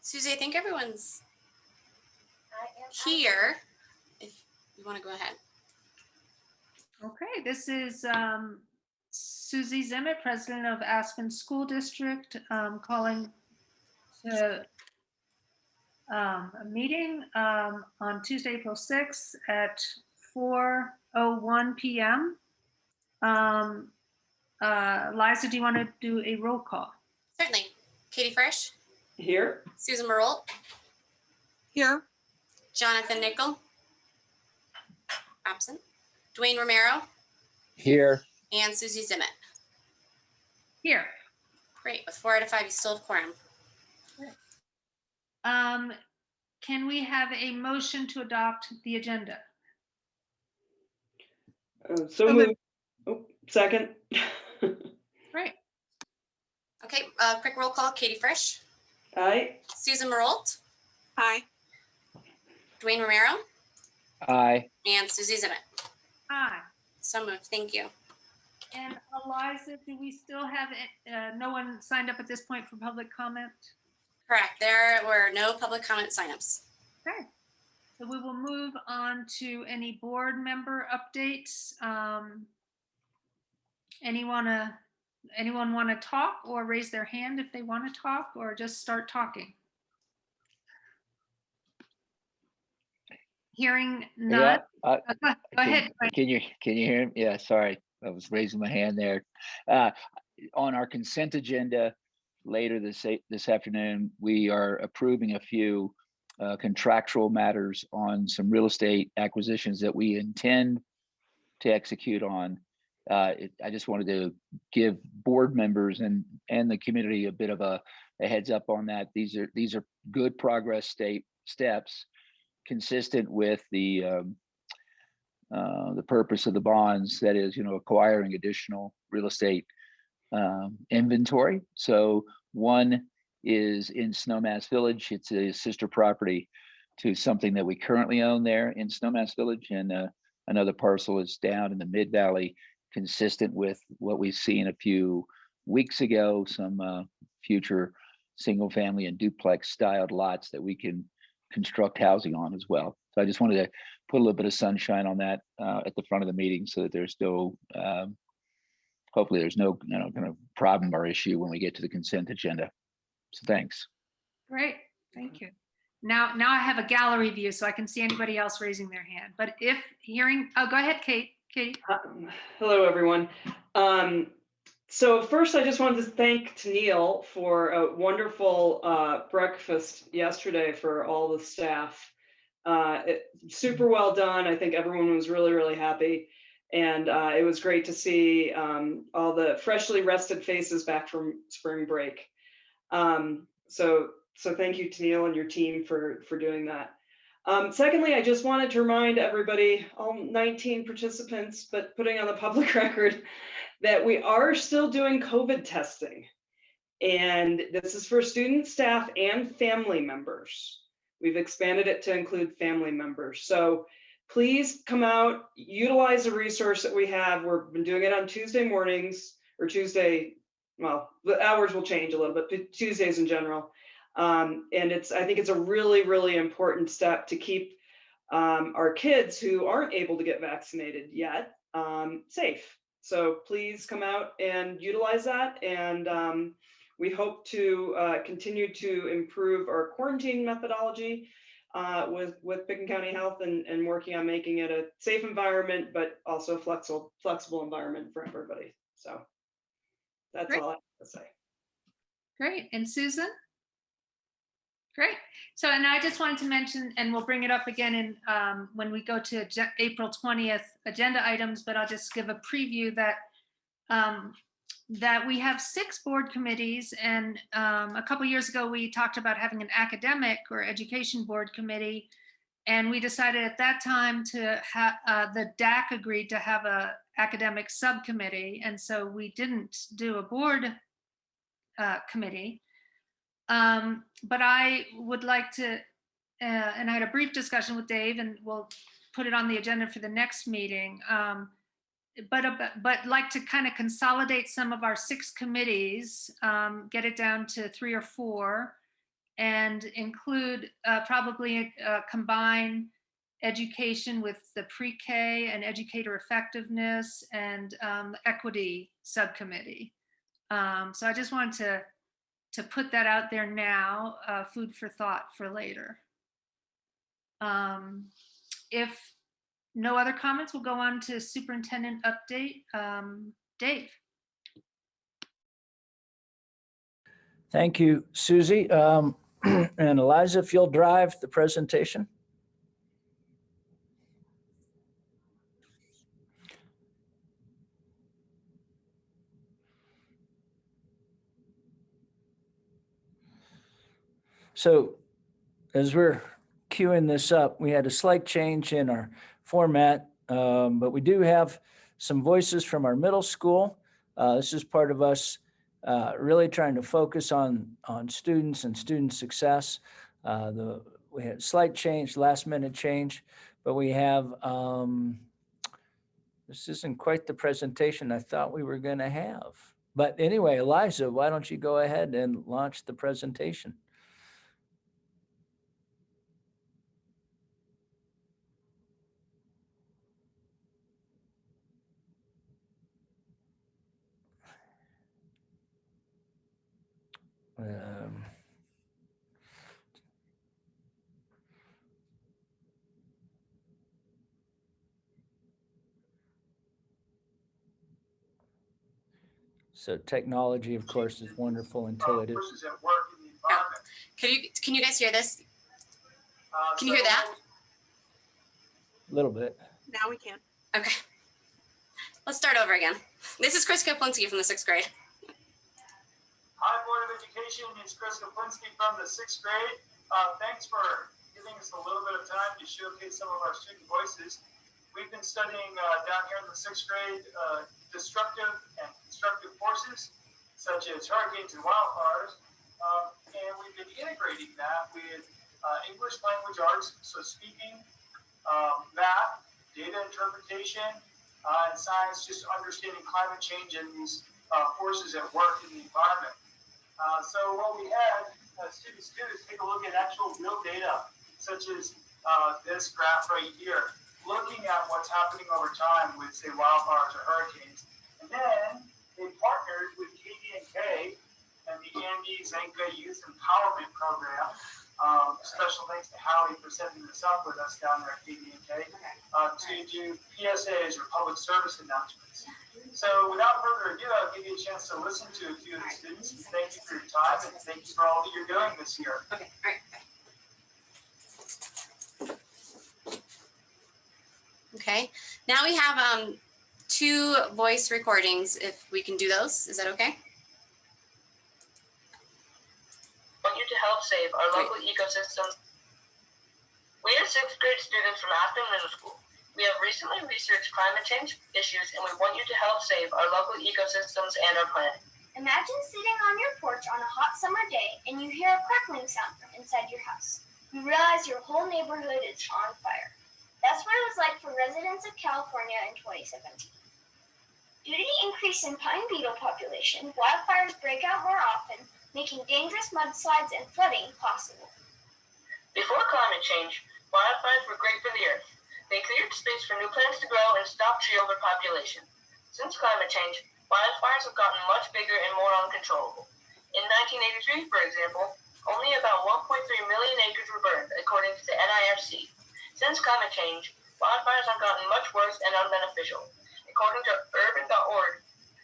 Susie, I think everyone's here. If you want to go ahead. Okay, this is Susie Zimmett, president of Aspen School District, calling to a meeting on Tuesday, April 6th at 4:01 p.m. Liza, do you want to do a roll call? Certainly. Katie Frisch. Here. Susan Marolt. Here. Jonathan Nickel. Absent. Dwayne Romero. Here. And Susie Zimmett. Here. Great. With 4 out of 5, you still have quorum. Can we have a motion to adopt the agenda? So moved. Oh, second. Right. Okay, quick roll call. Katie Frisch. Aye. Susan Marolt. Aye. Dwayne Romero. Aye. And Susie Zimmett. Aye. So moved. Thank you. And Eliza, do we still have no one signed up at this point for public comment? Correct. There were no public comment signups. Okay. So we will move on to any board member updates. Anyone want to talk or raise their hand if they want to talk, or just start talking? Hearing none. Yeah, Go ahead. Can you hear me? Yeah, sorry, I was raising my hand there. On our consent agenda later this afternoon, we are approving a few contractual matters on some real estate acquisitions that we intend to execute on. I just wanted to give board members and the community a bit of a heads up on that. These are good progress steps consistent with the purpose of the bonds, that is, acquiring additional real estate inventory. So one is in Snowmass Village. It's a sister property to something that we currently own there in Snowmass Village, and another parcel is down in the Mid Valley, consistent with what we've seen a few weeks ago, some future single family and duplex styled lots that we can construct housing on as well. So I just wanted to put a little bit of sunshine on that at the front of the meeting, so that there's no, hopefully there's no kind of problem or issue when we get to the consent agenda. So thanks. Great, thank you. Now I have a gallery view, so I can see anybody else raising their hand. But if hearing, oh, go ahead, Katie. Hello, everyone. So first, I just wanted to thank Tennille for a wonderful breakfast yesterday for all the staff. Super well done. I think everyone was really, really happy. And it was great to see all the freshly rested faces back from spring break. So thank you, Tennille, and your team for doing that. Secondly, I just wanted to remind everybody, all 19 participants, but putting on the public record, that we are still doing COVID testing. And this is for students, staff, and family members. We've expanded it to include family members. So please come out, utilize the resource that we have. We've been doing it on Tuesday mornings, or Tuesday, well, the hours will change a little bit, but Tuesdays in general. And I think it's a really, really important step to keep our kids who aren't able to get vaccinated yet safe. So please come out and utilize that. And we hope to continue to improve our quarantine methodology with Pickens County Health, and working on making it a safe environment, but also flexible environment for everybody. So that's Great. all I have to say. Great, and Susan? Great. So, and I just wanted to mention, and we'll bring it up again in when we go to April 20th agenda items, but I'll just give a preview that that we have 6 board committees, and a couple years ago we talked about having an academic or education board committee, and we decided at that time to have the DAC agreed to have a academic subcommittee, and so we didn't do a board committee. But I would like to, and I had a brief discussion with Dave, and we'll put it on the agenda for the next meeting. But like to kind of consolidate some of our 6 committees, get it down to 3 or 4, and include probably combine education with the pre-K and educator effectiveness and equity subcommittee. So I just wanted to put that out there now, food for thought for later. If no other comments, we'll go on to superintendent update. Dave. Thank you, Susie. And Eliza, if you'll drive the presentation. So as we're queuing this up, we had a slight change in our format, but we do have some voices from our middle school. This is part of us really trying to focus on students and student success. We had slight change, last minute change, but we have, this isn't quite the presentation I thought we were going to have. But anyway, Eliza, why don't you go ahead and launch the presentation? So technology, of course, is wonderful until it is. Can you guys hear this? Can you hear that? A little bit. Now we can. Okay. Let's start over again. This is Chris Kaplinski from the 6th grade. Hi, Board of Education. It's Chris Kaplinski from the 6th grade. Thanks for giving us a little bit of time to showcase some of our student voices. We've been studying down here in the 6th grade destructive and constructive forces, such as hurricanes and wildfires. And we've been integrating that with English language arts, so speaking, math, data interpretation, and science, just understanding climate change and these forces at work in the environment. So what we had students do is take a look at actual real data, such as this graph right here, looking at what's happening over time with, say, wildfires or hurricanes. And then they partnered with KD&K and the Andy Zenka Youth Empowerment Program. Special thanks to Hallie for setting this up with us down there at KD&K to do PSAs or public service announcements. So without further ado, I'll give you a chance to listen to a few of the students. Thank you for your time and thank you for all that you're doing this year. Okay, all right. Okay, now we have 2 voice recordings, if we can do those. Is that okay? Want you to help save our local ecosystems. We are 6th grade students from Aspen Middle School. We have recently researched climate change issues and we want you to help save our local ecosystems and our planet. Imagine sitting on your porch on a hot summer day and you hear a crackling sound from inside your house. You realize your whole neighborhood is on fire. That's what it was like for residents of California in 2017. Due to the increase in pine beetle population, wildfires break out more often, making dangerous mudslides and flooding possible. Before climate change, wildfires were great for the earth. They cleared space for new plants to grow and stopped tree overpopulation. Since climate change, wildfires have gotten much bigger and more uncontrollable. In 1983, for example, only about 1.3 million acres were burned, according to the NIFC. Since climate change, wildfires have gotten much worse and unbeneficial. According to urban.org,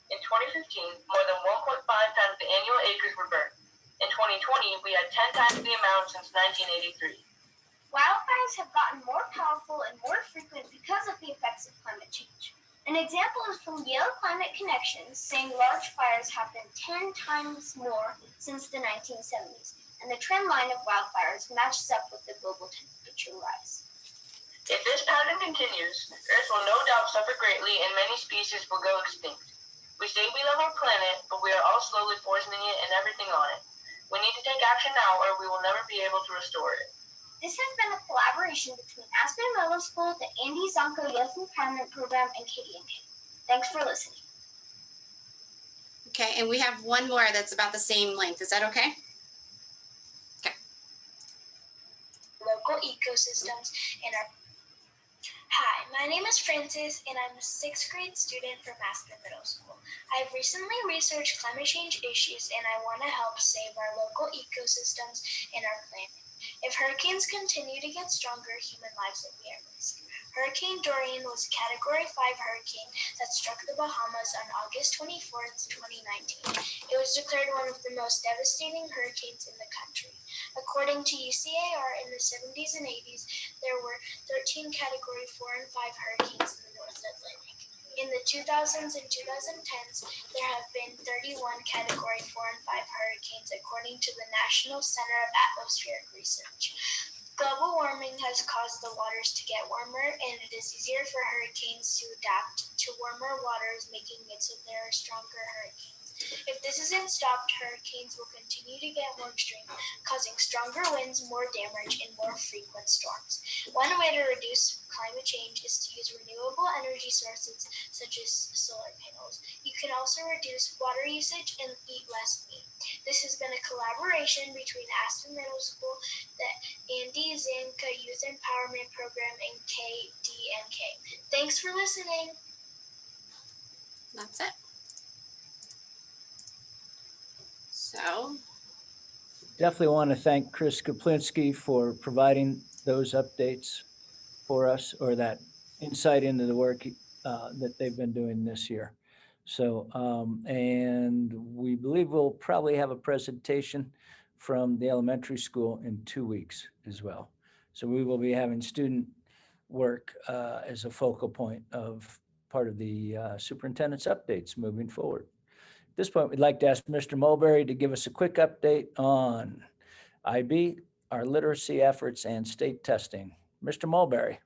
in 2015, more than 1.5 times the annual acres were burned. In 2020, we had 10 times the amount since 1983. Wildfires have gotten more powerful and more frequent because of the effects of climate change. An example is from Yale Climate Connections, saying large fires happened 10 times more since the 1970s, and the trend line of wildfires matches up with the global temperature rise. If this pattern continues, Earth will no doubt suffer greatly and many species will go extinct. We say we love our planet, but we are all slowly poisoning it and everything on it. We need to take action now or we will never be able to restore it. This has been a collaboration between Aspen Middle School, the Andy Zonko Youth Empowerment Program, and KD&K. Thanks for listening. Okay, and we have one more that's about the same length. Is that okay? Okay. ecosystems in our. Hi, my name is Francis, and I'm a 6th grade student from Aspen Middle School. I've recently researched climate change issues, and I want to help save our local ecosystems and our planet. If hurricanes continue to get stronger, human lives will be at risk. Hurricane Dorian was a Category 5 hurricane that struck the Bahamas on August 24th, 2019. It was declared one of the most devastating hurricanes in the country. According to UCAR, in the 70s and 80s, there were 13 Category 4 and 5 hurricanes in the North Atlantic. In the 2000s and 2010s, there have been 31 Category 4 and 5 hurricanes, according to the National Center of Atmospheric Research. Global warming has caused the waters to get warmer, and it is easier for hurricanes to adapt to warmer waters, making it so there are stronger hurricanes. If this isn't stopped, hurricanes will continue to get more extreme, causing stronger winds, more damage, and more frequent storms. One way to reduce climate change is to use renewable energy sources such as solar panels. You can also reduce water usage and eat less meat. This has been a collaboration between Aspen Middle School, the Andy Zanka Youth Empowerment Program, and KDNK. Thanks for listening. That's it. So, Definitely want to thank Chris Kaplinski for providing those updates for us, or that insight into the work that they've been doing this year. So, and we believe we'll probably have a presentation from the elementary school in 2 weeks as well. So we will be having student work as a focal point of part of the superintendent's updates moving forward. At this point, we'd like to ask Mr. Mulberry to give us a quick update on IB, our literacy efforts, and state testing. Mr. Mulberry.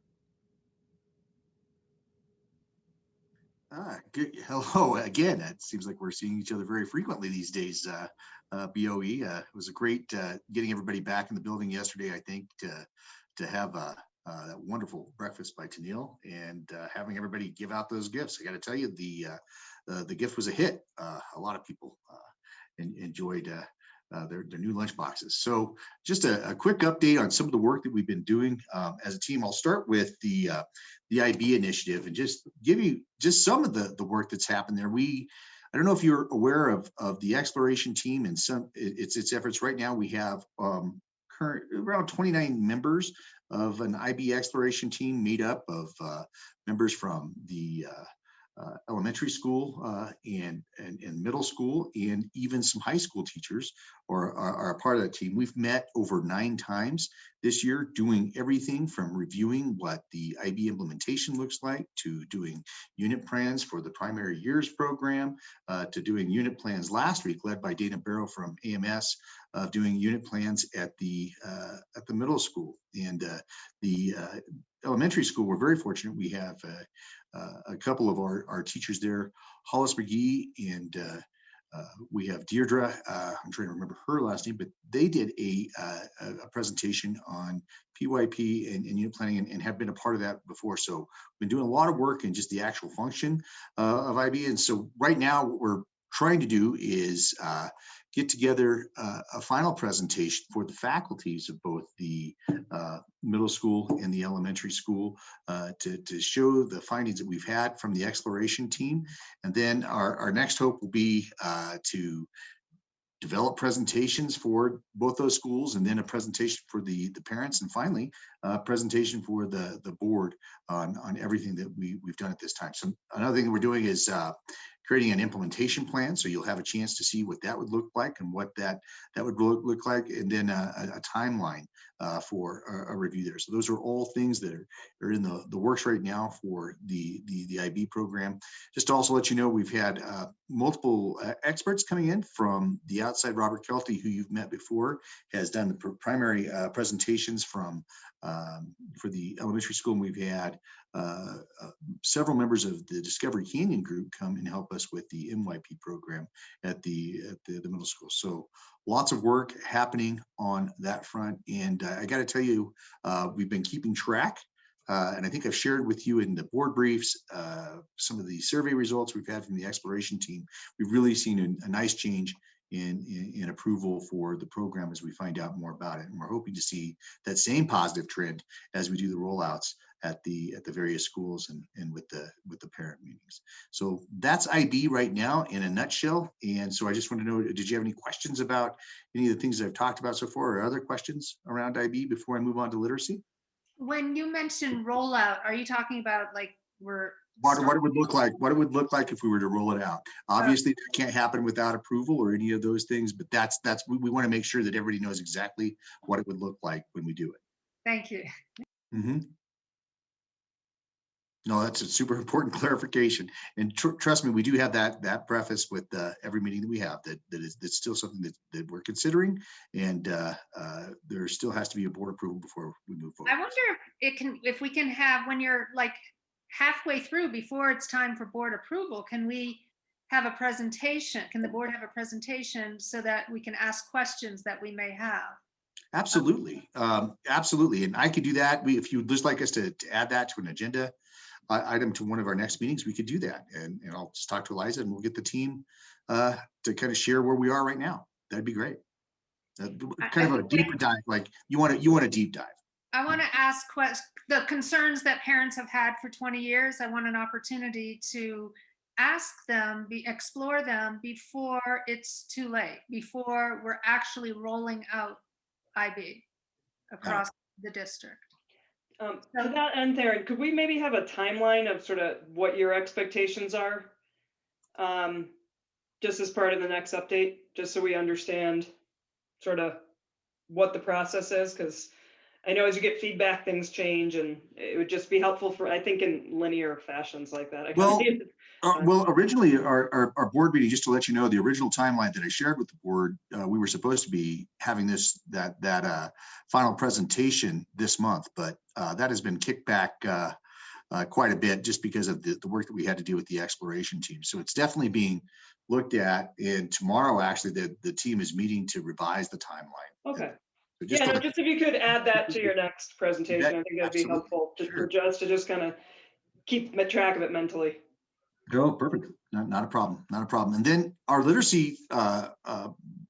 Good. Hello again. It seems like we're seeing each other very frequently these days. BOE. It was a great getting everybody back in the building yesterday. I think to have that wonderful breakfast by Tennille and having everybody give out those gifts. I got to tell you, the gift was a hit. A lot of people enjoyed their new lunch boxes. So just a quick update on some of the work that we've been doing as a team. I'll start with the IB initiative and just give you just some of the work that's happened there. I don't know if you're aware of the exploration team and its efforts right now. We have current around 29 members of an IB exploration team made up of members from the elementary school and middle school, and even some high school teachers are a part of that team. We've met over 9 times this year, doing everything from reviewing what the IB implementation looks like, to doing unit plans for the primary years program, to doing unit plans last week, led by Dana Barrow from AMS, doing unit plans at the middle school. And the elementary school, we're very fortunate. We have a couple of our teachers there, Hollis McGee and we have Deirdre. I'm trying to remember her last name, but they did a presentation on PYP and unit planning and have been a part of that before. So we've been doing a lot of work in just the actual function of IB. And so right now what we're trying to do is get together a final presentation for the faculties of both the middle school and the elementary school to show the findings that we've had from the exploration team. And then our next hope will be to develop presentations for both those schools, and then a presentation for the parents, and finally a presentation for the board on everything that we've done at this time. So another thing that we're doing is creating an implementation plan, so you'll have a chance to see what that would look like and what that would look like, and then a timeline for a review there. So those are all things that are in the works right now for the IB program. Just to also let you know, we've had multiple experts coming in from the outside. Robert Kelty, who you've met before, has done the primary presentations for the elementary school, and we've had several members of the Discovery Canyon group come and help us with the MYP program at the middle school. So lots of work happening on that front. And I got to tell you, we've been keeping track. And I think I've shared with you in the board briefs some of the survey results we've had from the exploration team. We've really seen a nice change in approval for the program as we find out more about it. And we're hoping to see that same positive trend as we do the rollouts at the various schools and with the parent meetings. So that's IB right now in a nutshell. And so I just want to know, did you have any questions about any of the things that I've talked about so far, or other questions around IB before I move on to literacy? When you mentioned rollout, are you talking about like What it would look like, what it would look like if we were to roll it out. Obviously, it can't happen without approval or any of those things, but we want to make sure that everybody knows exactly what it would look like when we do it. Thank you. No, that's a super important clarification. And trust me, we do have that preface with every meeting that we have, that's still something that we're considering. And there still has to be a board approval before we move forward. I wonder if we can have, when you're like halfway through before it's time for board approval, can we have a presentation? Can the board have a presentation so that we can ask questions that we may have? Absolutely. Absolutely. And I could do that. If you would just like us to add that to an agenda item to one of our next meetings, we could do that. And I'll just talk to Eliza and we'll get the team to kind of share where we are right now. That'd be great. Kind of a deeper dive, like you want a deep dive. I want to ask the concerns that parents have had for 20 years. I want an opportunity to ask them, explore them before it's too late, before we're actually rolling out IB across the district. To that end, Theron, could we maybe have a timeline of sort of what your expectations are? Just as part of the next update, just so we understand sort of what the process is, because I know as you get feedback, things change, and it would just be helpful for, I think, in linear fashions like that. Well, originally our board meeting, just to let you know, the original timeline that I shared with the board, we were supposed to be having that final presentation this month, but that has been kicked back quite a bit just because of the work that we had to do with the exploration team. So it's definitely being looked at, and tomorrow actually the team is meeting to revise the timeline. Okay. So Just if you could add that to your next presentation, I think that'd be helpful for us to just kind of keep track of it mentally. Oh, perfect. Not a problem. Not a problem. And then our literacy,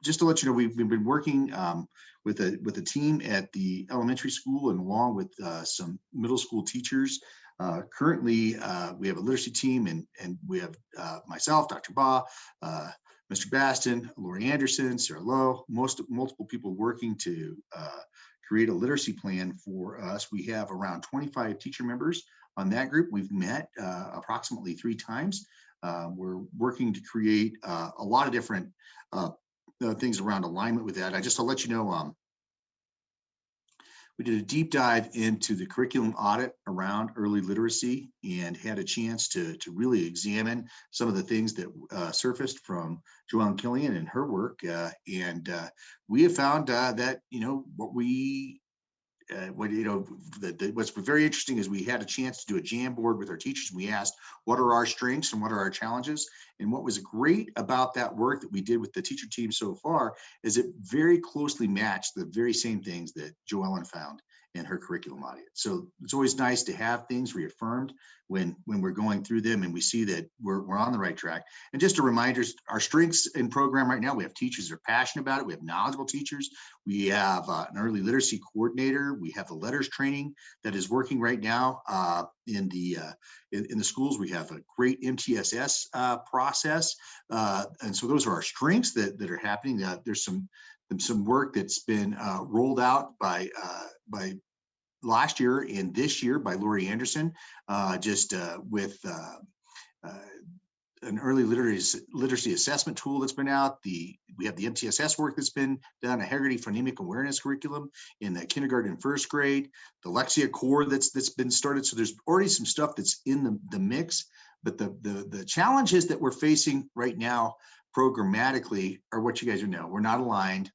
just to let you know, we've been working with a team at the elementary school and along with some middle school teachers. Currently, we have a literacy team, and we have myself, Dr. Ba, Mr. Baston, Lori Anderson, Sarah Lowe, multiple people working to create a literacy plan for us. We have around 25 teacher members on that group. We've met approximately 3 times. We're working to create a lot of different things around alignment with that. I'll let you know, we did a deep dive into the curriculum audit around early literacy and had a chance to really examine some of the things that surfaced from Joanne Killian and her work. And we have found that, what's very interesting is we had a chance to do a jam board with our teachers. We asked, what are our strengths and what are our challenges? And what was great about that work that we did with the teacher team so far is it very closely matched the very same things that Joellen found in her curriculum audit. So it's always nice to have things reaffirmed when we're going through them and we see that we're on the right track. And just a reminder, our strengths in program right now, we have teachers that are passionate about it. We have knowledgeable teachers. We have an early literacy coordinator. We have the letters training that is working right now in the schools. We have a great MTSS process. And so those are our strengths that are happening. There's some work that's been rolled out by last year and this year by Lori Anderson, with an early literacy assessment tool that's been out. We have the MTSS work that's been done, a Haggerty phonemic awareness curriculum in the kindergarten and first grade, the Lexia core that's been started. So there's already some stuff that's in the mix, but the challenges that we're facing right now programmatically are what you guys know. We're not aligned.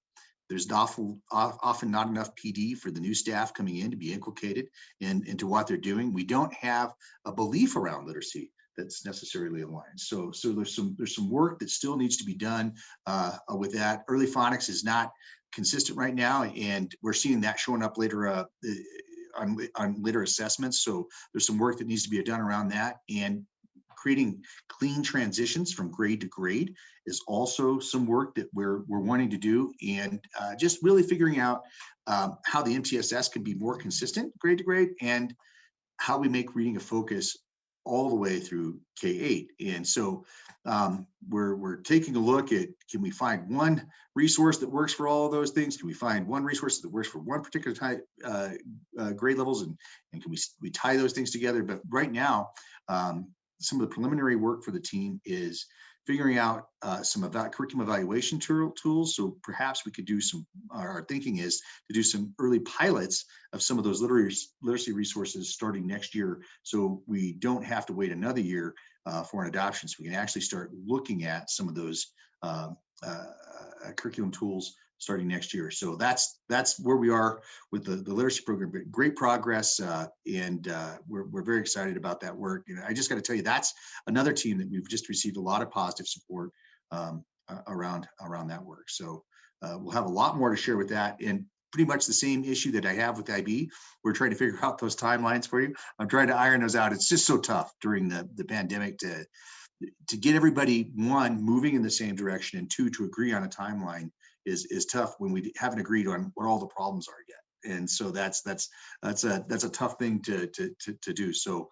There's often not enough PD for the new staff coming in to be inculcated into what they're doing. We don't have a belief around literacy that's necessarily aligned. So there's some work that still needs to be done with that. Early phonics is not consistent right now, and we're seeing that showing up later on later assessments. So there's some work that needs to be done around that. And creating clean transitions from grade to grade is also some work that we're wanting to do, and just really figuring out how the MTSS can be more consistent grade to grade, and how we make reading a focus all the way through K-8. And so we're taking a look at, can we find one resource that works for all of those things? Can we find one resource that works for one particular type grade levels, and can we tie those things together? But right now, some of the preliminary work for the team is figuring out some curriculum evaluation tools. So perhaps we could do some, our thinking is to do some early pilots of some of those literacy resources starting next year, so we don't have to wait another year for an adoption. So we can actually start looking at some of those curriculum tools starting next year. So that's where we are with the literacy program. But great progress, and we're very excited about that work. And I just got to tell you, that's another team that we've just received a lot of positive support around that work. So we'll have a lot more to share with that, and pretty much the same issue that I have with IB. We're trying to figure out those timelines for you. I'm trying to iron those out. It's just so tough during the pandemic to get everybody, one, moving in the same direction, and two, to agree on a timeline is tough when we haven't agreed on what all the problems are yet. And so that's a tough thing to do. So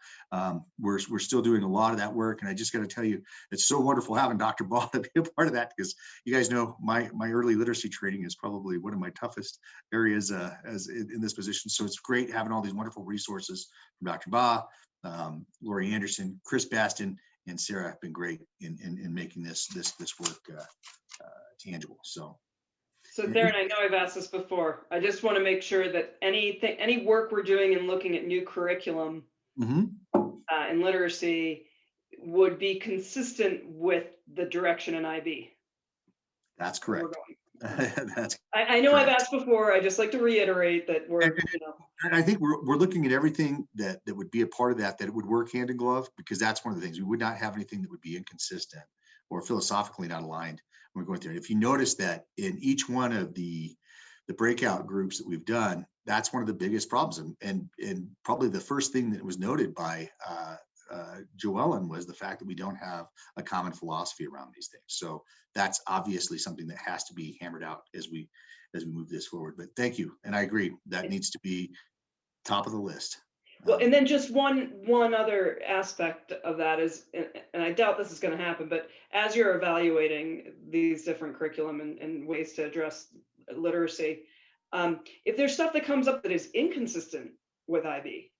we're still doing a lot of that work, and I just got to tell you, it's so wonderful having Dr. Ball to be a part of that, because you guys know my early literacy training is probably one of my toughest areas in this position. So it's great having all these wonderful resources from Dr. Ba, Lori Anderson, Chris Baston, and Sarah have been great in making this work tangible. So Darren, I know I've asked this before. I just want to make sure that any work we're doing in looking at new curriculum in literacy would be consistent with the direction in IB. That's correct. I know correct. I've asked before. I just like to reiterate that we're, and I think we're looking at everything that would be a part of that it would work hand in glove, because that's one of the things. We would not have anything that would be inconsistent or philosophically not aligned when we're going through it. If you notice that in each one of the breakout groups that we've done, that's one of the biggest problems, and probably the first thing that was noted by Joellen was the fact that we don't have a common philosophy around these things. So that's obviously something that has to be hammered out as we move this forward. But thank you, and I agree that needs to be top of the list. Well, and then just one other aspect of that is, and I doubt this is going to happen, but as you're evaluating these different curriculum and ways to address literacy, if there's stuff that comes up that is inconsistent with IB,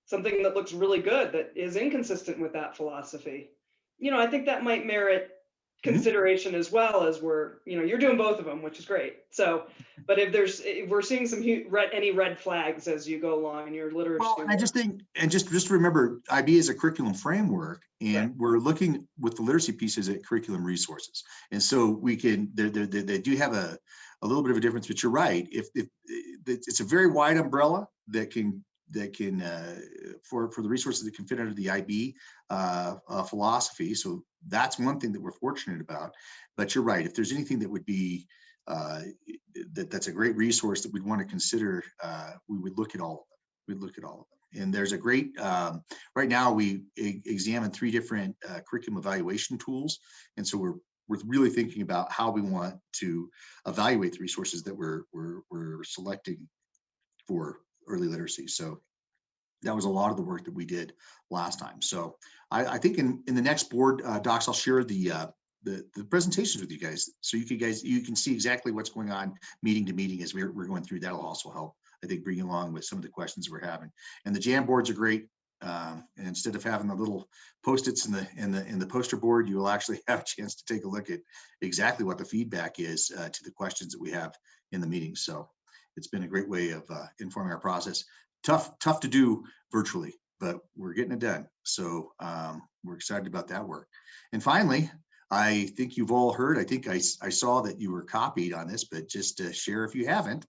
something that looks really good that is inconsistent with that philosophy, I think that might merit consideration as well, as you're doing both of them, which is great. So, but if we're seeing any red flags as you go along in your literacy, well, I just think, and just remember, IB is a curriculum framework, and we're looking with the literacy pieces at curriculum resources, and so we can they do have a little bit of a difference. But you're right, if it's a very wide umbrella that can for the resources that can fit under the IB philosophy. So that's one thing that we're fortunate about. But you're right, if there's anything that would be that's a great resource that we'd want to consider, we would look at all of them. We'd look at all of them. And there's a great, right now we examine 3 different curriculum evaluation tools. And so we're really thinking about how we want to evaluate the resources that we're selecting for early literacy. So that was a lot of the work that we did last time. So I think in the next board docs, I'll share the presentations with you guys, so you can see exactly what's going on meeting to meeting as we're going through. That'll also help, I think, bring along with some of the questions we're having. And the Jam boards are great. And instead of having the little post-its in the poster board, you will actually have a chance to take a look at exactly what the feedback is to the questions that we have in the meeting. So it's been a great way of informing our process. Tough to do virtually, but we're getting it done. So we're excited about that work. And finally, I think you've all heard, I think I saw that you were copied on this, but just to share if you haven't,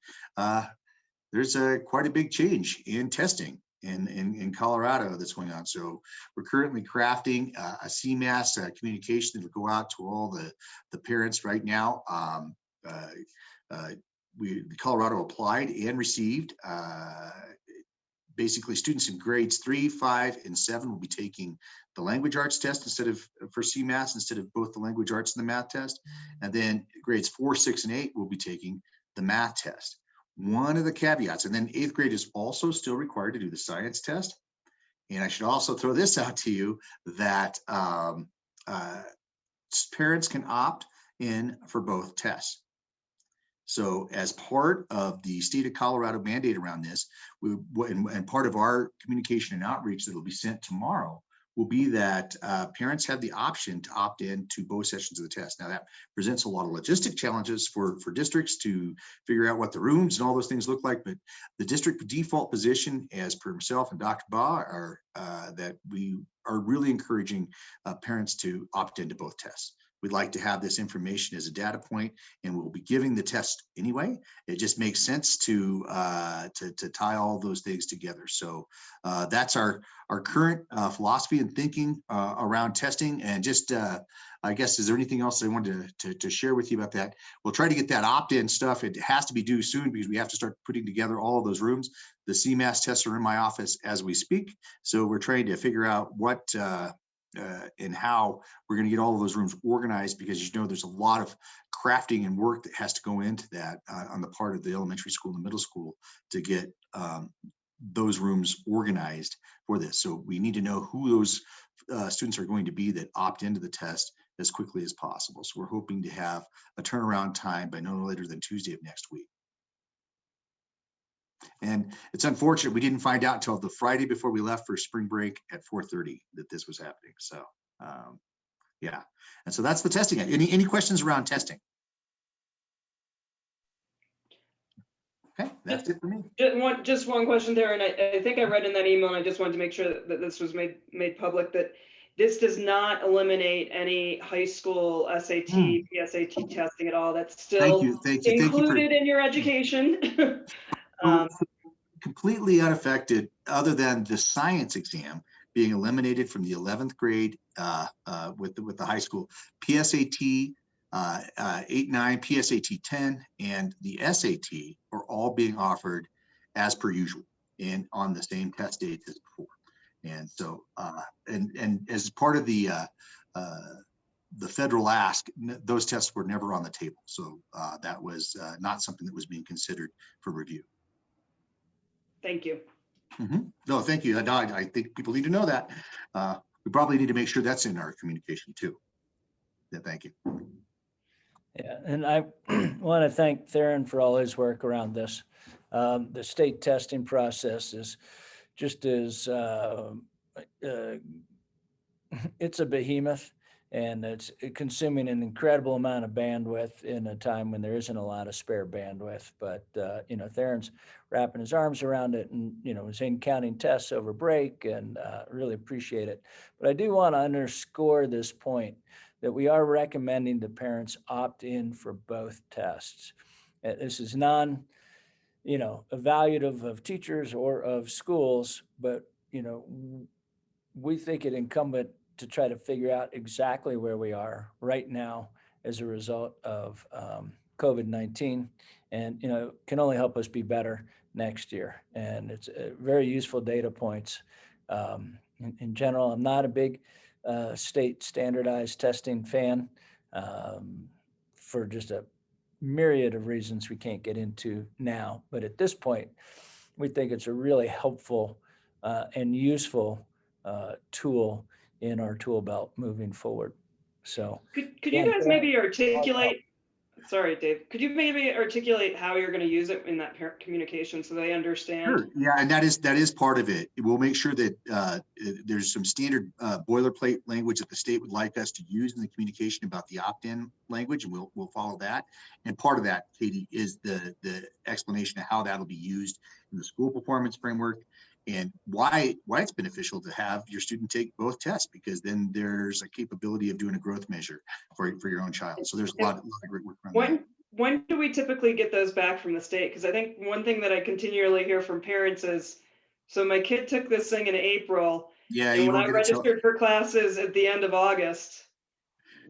there's quite a big change in testing in Colorado that's going on. So we're currently crafting a CMAS communication that will go out to all the parents right now. Colorado applied and received basically students in grades 3, 5, and 7 will be taking the language arts test for CMAS instead of both the language arts and the math test. And then grades 4, 6, and 8 will be taking the math test. One of the caveats, and then 8th grade is also still required to do the science test. And I should also throw this out to you that parents can opt in for both tests. So as part of the state of Colorado mandate around this, and part of our communication and outreach that will be sent tomorrow will be that parents have the option to opt in to both sessions of the test. Now that presents a lot of logistic challenges for districts to figure out what the rooms and all those things look like, but the district default position, as per myself and Dr. Ba, are that we are really encouraging parents to opt into both tests. We'd like to have this information as a data point, and we'll be giving the test anyway. It just makes sense to tie all those things together. So that's our current philosophy and thinking around testing. And just, I guess, is there anything else I wanted to share with you about that? We'll try to get that opt-in stuff. It has to be due soon because we have to start putting together all of those rooms. The CMAS tests are in my office as we speak. So we're trying to figure out what and how we're going to get all of those rooms organized, because you know there's a lot of crafting and work that has to go into that on the part of the elementary school and the middle school to get those rooms organized for this. So we need to know who those students are going to be that opt into the test as quickly as possible. So we're hoping to have a turnaround time by no later than Tuesday of next week. And it's unfortunate we didn't find out until the Friday before we left for spring break at 4:30 that this was happening. So yeah, and so that's the testing. Any questions around testing? Okay, that's it for me. Just one question there, and I think I read in that email, and I just wanted to make sure that this was made public, that this does not eliminate any high school SAT, PSAT testing at all. That's still included in your education. Completely unaffected, other than the science exam being eliminated from the 11th grade with the high school. PSAT 8, 9, PSAT 10, and the SAT are all being offered as per usual and on the same test dates as before. And so, and as part of the federal ask, those tests were never on the table. So that was not something that was being considered for review. Thank you. No, thank you. I think people need to know that. We probably need to make sure that's in our communication too. Yeah, thank you. Yeah, and I want to thank Theron for all his work around this. The state testing process is just as, it's a behemoth, and it's consuming an incredible amount of bandwidth in a time when there isn't a lot of spare bandwidth. But, you know, Theron's wrapping his arms around it and, you know, was in counting tests over break, and really appreciate it. But I do want to underscore this point that we are recommending the parents opt in for both tests. This is evaluative of teachers or of schools, but, you know, we think it incumbent to try to figure out exactly where we are right now as a result of COVID-19, and, you know, can only help us be better next year. And it's very useful data points. In general, I'm not a big state standardized testing fan for just a myriad of reasons we can't get into now. But at this point, we think it's a really helpful and useful tool in our tool belt moving forward. So could you guys maybe articulate, sorry, Dave, could you maybe articulate how you're going to use it in that parent communication so they understand? Sure. Yeah, and that is part of it. We'll make sure that there's some standard boilerplate language that the state would like us to use in the communication about the opt-in language, and we'll follow that. And part of that, Katie, is the explanation of how that'll be used in the school performance framework, and why it's beneficial to have your student take both tests, because then there's a capability of doing a growth measure for your own child. So there's a lot of great work around that. When do we typically get those back from the state? Because I think one thing that I continually hear from parents is, so my kid took this thing in April, yeah, and when I registered for classes at the end of August,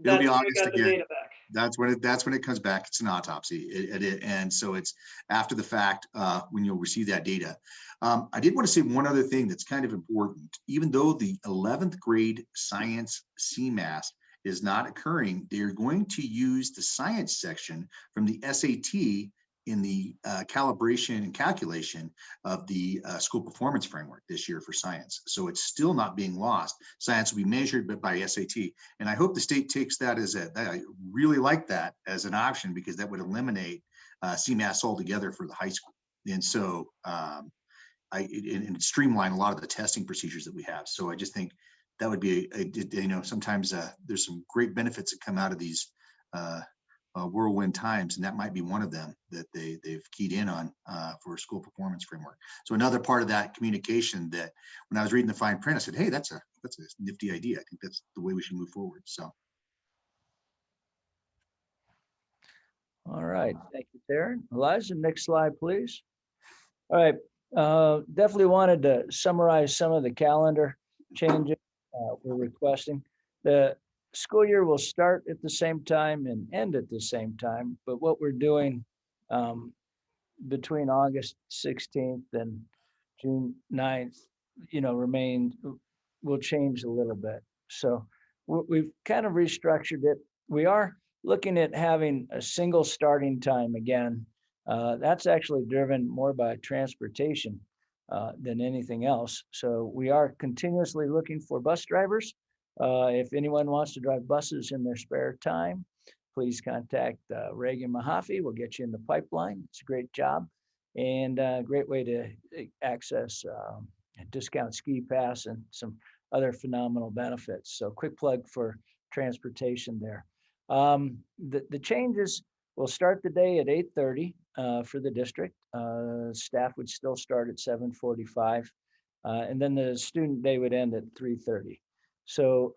that's when we got the data back. that's when it comes back. It's an autopsy. And so it's after the fact when you'll receive that data. I did want to say one other thing that's kind of important. Even though the 11th grade science CMAS is not occurring, they're going to use the science section from the SAT in the calibration and calculation of the school performance framework this year for science. So it's still not being lost. Science will be measured but by SAT. And I hope the state takes that as I really like that as an option, because that would eliminate CMAS altogether for the high school. And so and streamline a lot of the testing procedures that we have. So I just think that would be, sometimes there's some great benefits that come out of these whirlwind times, and that might be one of them that they've keyed in on for a school performance framework. So another part of that communication that when I was reading the fine print, I said, hey, that's a nifty idea. I think that's the way we should move forward. So. All right, thank you, Darren. Elijah, next slide, please. All right, definitely wanted to summarize some of the calendar changes we're requesting. The school year will start at the same time and end at the same time, but what we're doing between August 16th and June 9th, will change a little bit. So we've kind of restructured it. We are looking at having a single starting time again. That's actually driven more by transportation than anything else. So we are continuously looking for bus drivers. If anyone wants to drive buses in their spare time, please contact Reagan Mahaffey. We'll get you in the pipeline. It's a great job and a great way to access a discount ski pass and some other phenomenal benefits. So quick plug for transportation there. The changes will start the day at 8:30 for the district. Staff would still start at 7:45, and then the student day would end at 3:30. So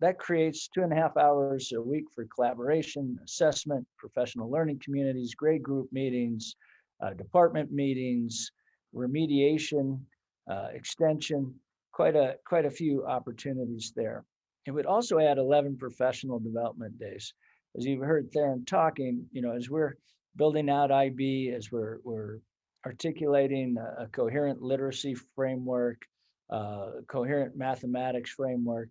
that creates 2.5 hours a week for collaboration, assessment, professional learning communities, grade group meetings, department meetings, remediation, extension, quite a few opportunities there. It would also add 11 professional development days. As you've heard Theron talking, as we're building out IB, as we're articulating a coherent literacy framework, coherent mathematics framework,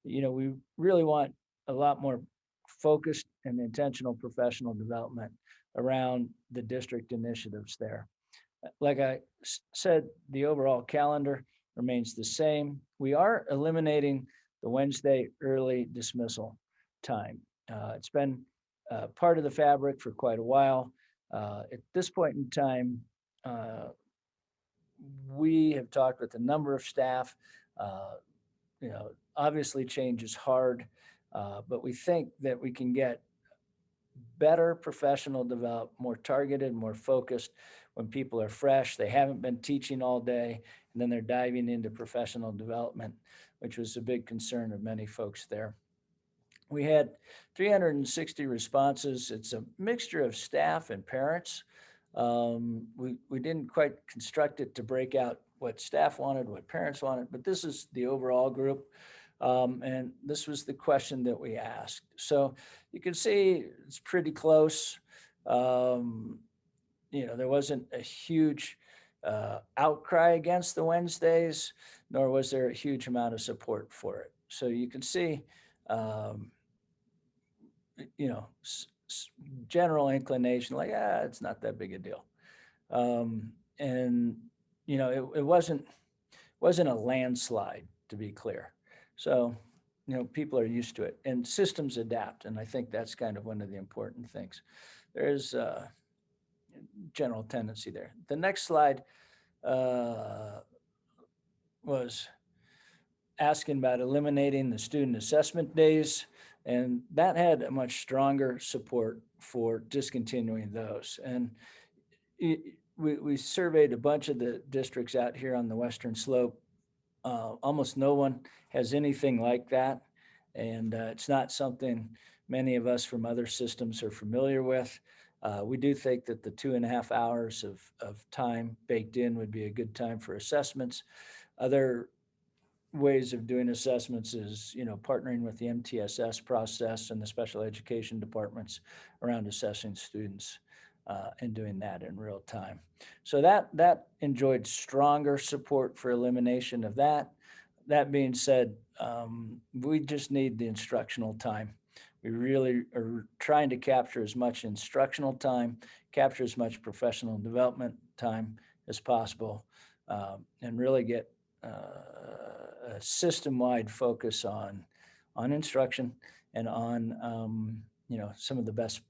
we really want a lot more focused and intentional professional development around the district initiatives there. Like I said, the overall calendar remains the same. We are eliminating the Wednesday early dismissal time. It's been part of the fabric for quite a while. At this point in time, we have talked with a number of staff. Obviously change is hard, but we think that we can get better professional development, more targeted, more focused when people are fresh. They haven't been teaching all day, and then they're diving into professional development, which was a big concern of many folks there. We had 360 responses. It's a mixture of staff and parents. We didn't quite construct it to break out what staff wanted, what parents wanted, but this is the overall group. And this was the question that we asked. So you can see it's pretty close. There wasn't a huge outcry against the Wednesdays, nor was there a huge amount of support for it. So you can see, general inclination, like, it's not that big a deal. It wasn't a landslide, to be clear. So, people are used to it, and systems adapt. And I think that's kind of one of the important things. There's a general tendency there. The next slide was asking about eliminating the student assessment days. And that had a much stronger support for discontinuing those. And we surveyed a bunch of the districts out here on the Western Slope. Almost no one has anything like that. And it's not something many of us from other systems are familiar with. We do think that the 2.5 hours of time baked in would be a good time for assessments. ways of doing assessments is, partnering with the MTSS process and the special education departments around assessing students and doing that in real time. So that enjoyed stronger support for elimination of that. That being said, we just need the instructional time. We really are trying to capture as much instructional time, capture as much professional development time as possible, and really get a system-wide focus on instruction and on some of the best,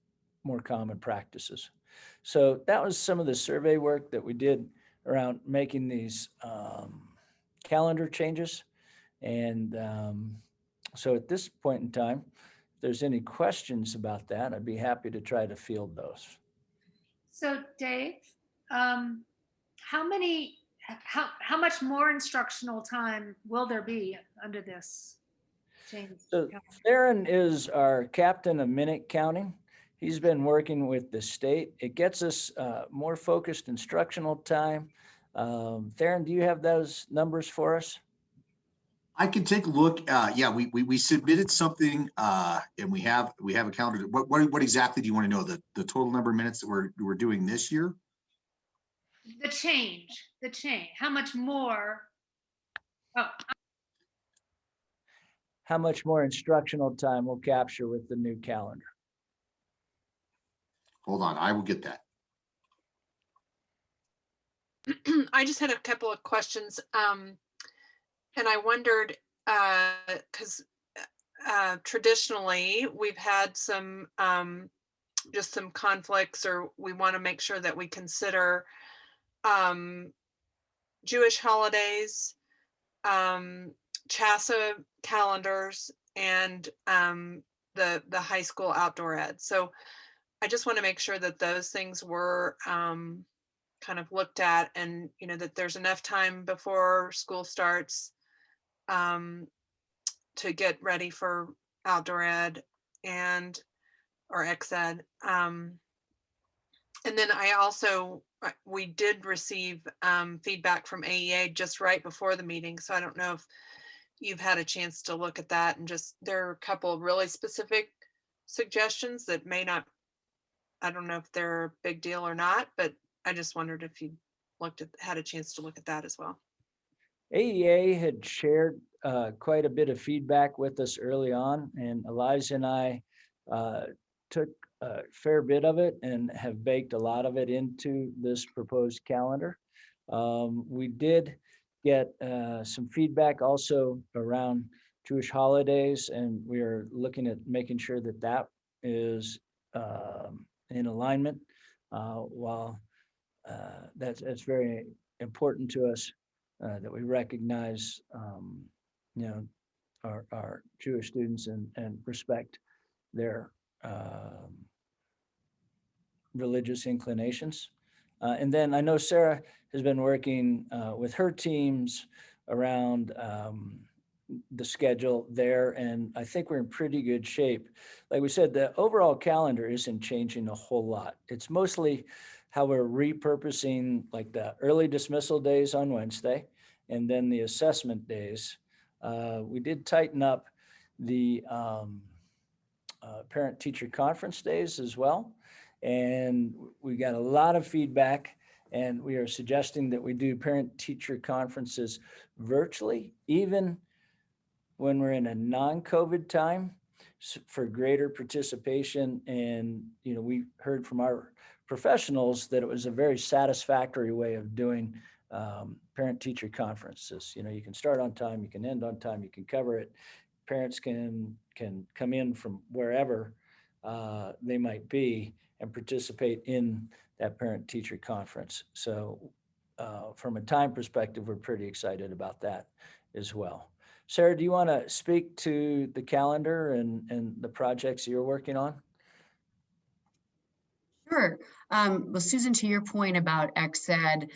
more common practices. So that was some of the survey work that we did around making these calendar changes. And so at this point in time, if there's any questions about that, I'd be happy to try to field those. So Dave, how much more instructional time will there be under this change? So Theron is our captain of minute counting. He's been working with the state. It gets us more focused instructional time. Theron, do you have those numbers for us? I can take a look. Yeah, we submitted something and we have a calendar. What exactly do you want to know? The total number of minutes that we're doing this year? The change, how much more? Oh, How much more instructional time we'll capture with the new calendar? Hold on, I will get that. I just had a couple of questions. And I wondered, because traditionally we've had some, just some conflicts, or we want to make sure that we consider Jewish holidays, CHASA calendars, and the high school outdoor ed. So I just want to make sure that those things were kind of looked at, and that there's enough time before school starts to get ready for outdoor ed or ex ed. And then we did receive feedback from AEA just right before the meeting. So I don't know if you've had a chance to look at that, and there are a couple of really specific suggestions that may not, I don't know if they're a big deal or not, but I just wondered if you had a chance to look at that as well. AEA had shared quite a bit of feedback with us early on, and Eliza and I took a fair bit of it and have baked a lot of it into this proposed calendar. We did get some feedback also around Jewish holidays, and we are looking at making sure that that is in alignment. While that's very important to us, that we recognize our Jewish students and respect their religious inclinations. And then I know Sarah has been working with her teams around the schedule there, and I think we're in pretty good shape. Like we said, the overall calendar isn't changing a whole lot. It's mostly how we're repurposing like the early dismissal days on Wednesday and then the assessment days. We did tighten up the parent-teacher conference days as well. And we got a lot of feedback, and we are suggesting that we do parent-teacher conferences virtually, even when we're in a non-COVID time, for greater participation. And, we heard from our professionals that it was a very satisfactory way of doing parent-teacher conferences. You can start on time, you can end on time, you can cover it. Parents can come in from wherever they might be and participate in that parent-teacher conference. So from a time perspective, we're pretty excited about that as well. Sarah, do you want to speak to the calendar and the projects you're working on? Sure. Well, Susan, to your point about ex-ed,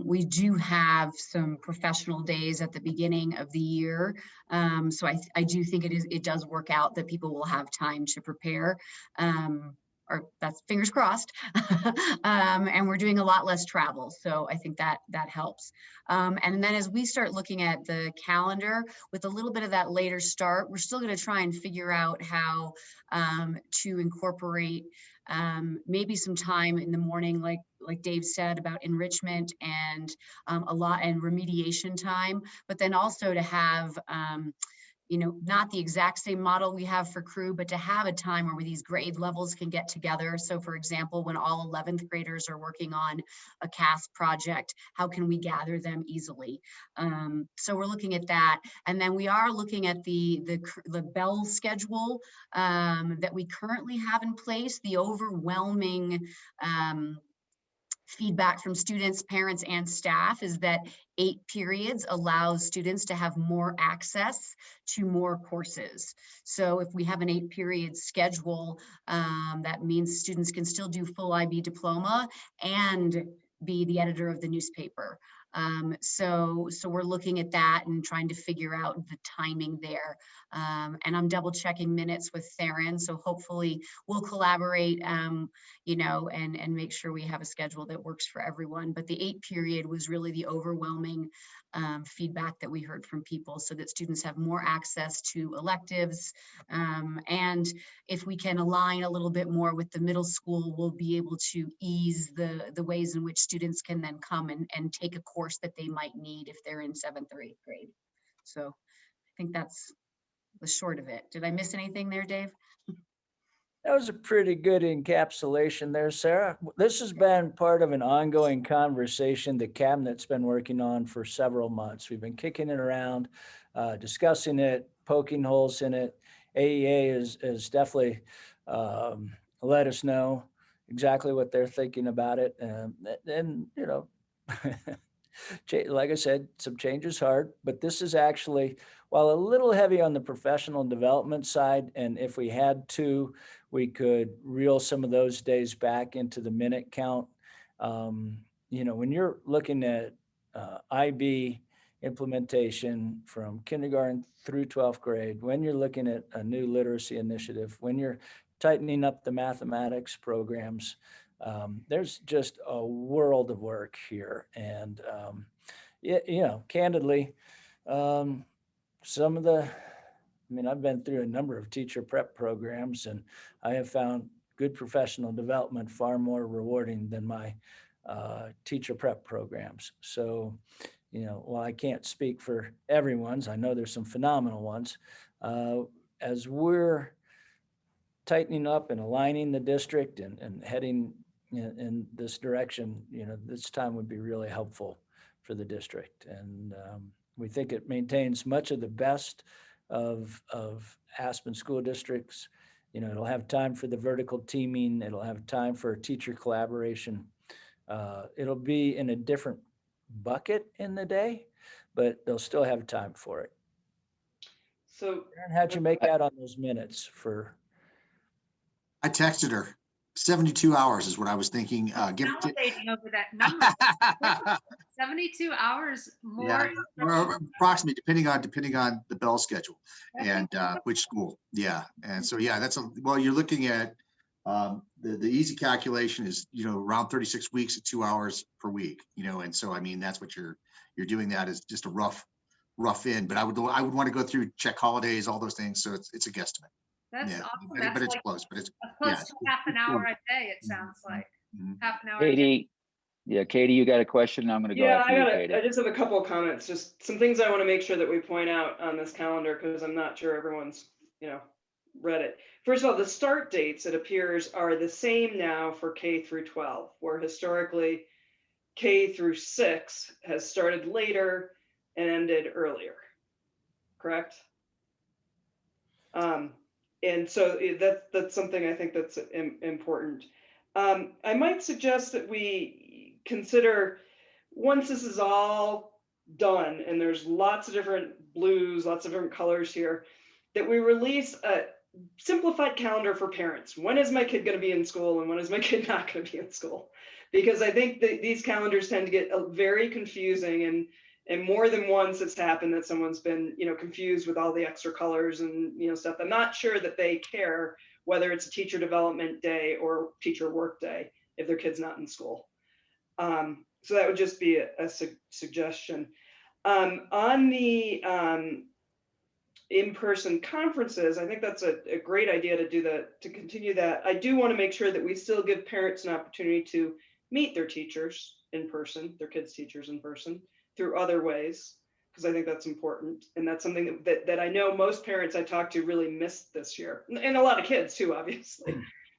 we do have some professional days at the beginning of the year. So I do think it does work out that people will have time to prepare. or that's fingers crossed. And we're doing a lot less travel. So I think that helps. And then as we start looking at the calendar with a little bit of that later start, we're still going to try and figure out how to incorporate maybe some time in the morning, like Dave said, about enrichment and and remediation time, but then also to have not the exact same model we have for crew, but to have a time where these grade levels can get together. So for example, when all 11th graders are working on a CAS project, how can we gather them easily? So we're looking at that. And then we are looking at the bell schedule that we currently have in place. The overwhelming feedback from students, parents, and staff is that 8 periods allows students to have more access to more courses. So if we have an 8-period schedule, that means students can still do full IB diploma and be the editor of the newspaper. So we're looking at that and trying to figure out the timing there. And I'm double checking minutes with Theron. So hopefully we'll collaborate, and make sure we have a schedule that works for everyone. But the 8 period was really the overwhelming feedback that we heard from people, so that students have more access to electives. And if we can align a little bit more with the middle school, we'll be able to ease the ways in which students can then come and take a course that they might need if they're in 7th or 8th grade. So I think that's the short of it. Did I miss anything there, Dave? That was a pretty good encapsulation there, Sarah. This has been part of an ongoing conversation the cabinet's been working on for several months. We've been kicking it around, discussing it, poking holes in it. AEA is definitely let us know exactly what they're thinking about it. And like I said, some change is hard, but this is actually, while a little heavy on the professional development side, and if we had to, we could reel some of those days back into the minute count. When you're looking at IB implementation from kindergarten through 12th grade, when you're looking at a new literacy initiative, when you're tightening up the mathematics programs, there's just a world of work here. And, candidly, I've been through a number of teacher prep programs, and I have found good professional development far more rewarding than my teacher prep programs. So, while I can't speak for everyone's, I know there's some phenomenal ones. As we're tightening up and aligning the district and heading in this direction, this time would be really helpful for the district. And we think it maintains much of the best of Aspen school districts. It'll have time for the vertical teaming. It'll have time for teacher collaboration. It'll be in a different bucket in the day, but they'll still have time for it. So Aaron, how'd you make out on those minutes for? I texted her. 72 hours is what I was thinking. Validating over that number. 72 hours more. Yeah, or approximately, depending on the bell schedule and which school. Yeah, and so yeah, you're looking at the easy calculation is around 36 weeks at 2 hours per week. And so that's what you're doing. That is just a rough in. But I would want to go through, check holidays, all those things. So it's a guesstimate. That's yeah, awesome. but That's it's like close. But it's close to half an hour a day. It sounds like half an hour. Katie, Katie, you got a question? I'm going to go after you, Katie. I just have a couple of comments, just some things I want to make sure that we point out on this calendar, because I'm not sure everyone's, read it. First of all, the start dates, it appears, are the same now for K through 12, where historically K through 6 has started later and ended earlier, correct? And so that's something I think that's important. I might suggest that we consider, once this is all done and there's lots of different blues, lots of different colors here, that we release a simplified calendar for parents. When is my kid going to be in school and when is my kid not going to be in school? Because I think that these calendars tend to get very confusing, and more than once it's happened that someone's been confused with all the extra colors and stuff. I'm not sure that they care whether it's a teacher development day or teacher work day if their kid's not in school. So that would just be a suggestion. On the in-person conferences, I think that's a great idea to continue that. I do want to make sure that we still give parents an opportunity to meet their teachers in person, their kids' teachers in person, through other ways, because I think that's important. And that's something that I know most parents I talked to really missed this year, and a lot of kids too, obviously.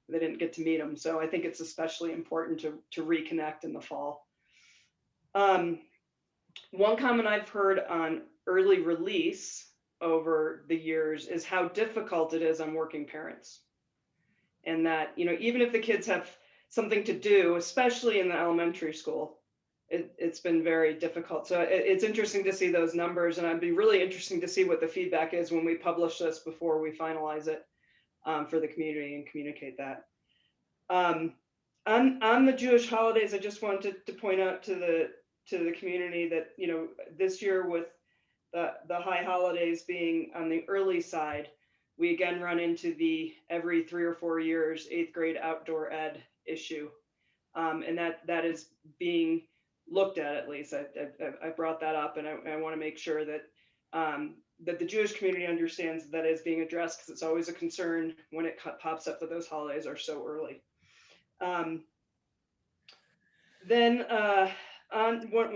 They didn't get to meet them. So I think it's especially important to reconnect in the fall. One comment I've heard on early release over the years is how difficult it is on working parents. And that, you know, even if the kids have something to do, especially in the elementary school, it's been very difficult. So it's interesting to see those numbers, and I'd be really interesting to see what the feedback is when we publish this before we finalize it for the community and communicate that. On the Jewish holidays, I just wanted to point out to the community that, you know, this year with the high holidays being on the early side, we again run into the every 3 or 4 years 8th grade outdoor ed issue, and that is being looked at least. I brought that up, and I want to make sure that that the Jewish community understands that is being addressed, because it's always a concern when it pops up that those holidays are so early. Then on one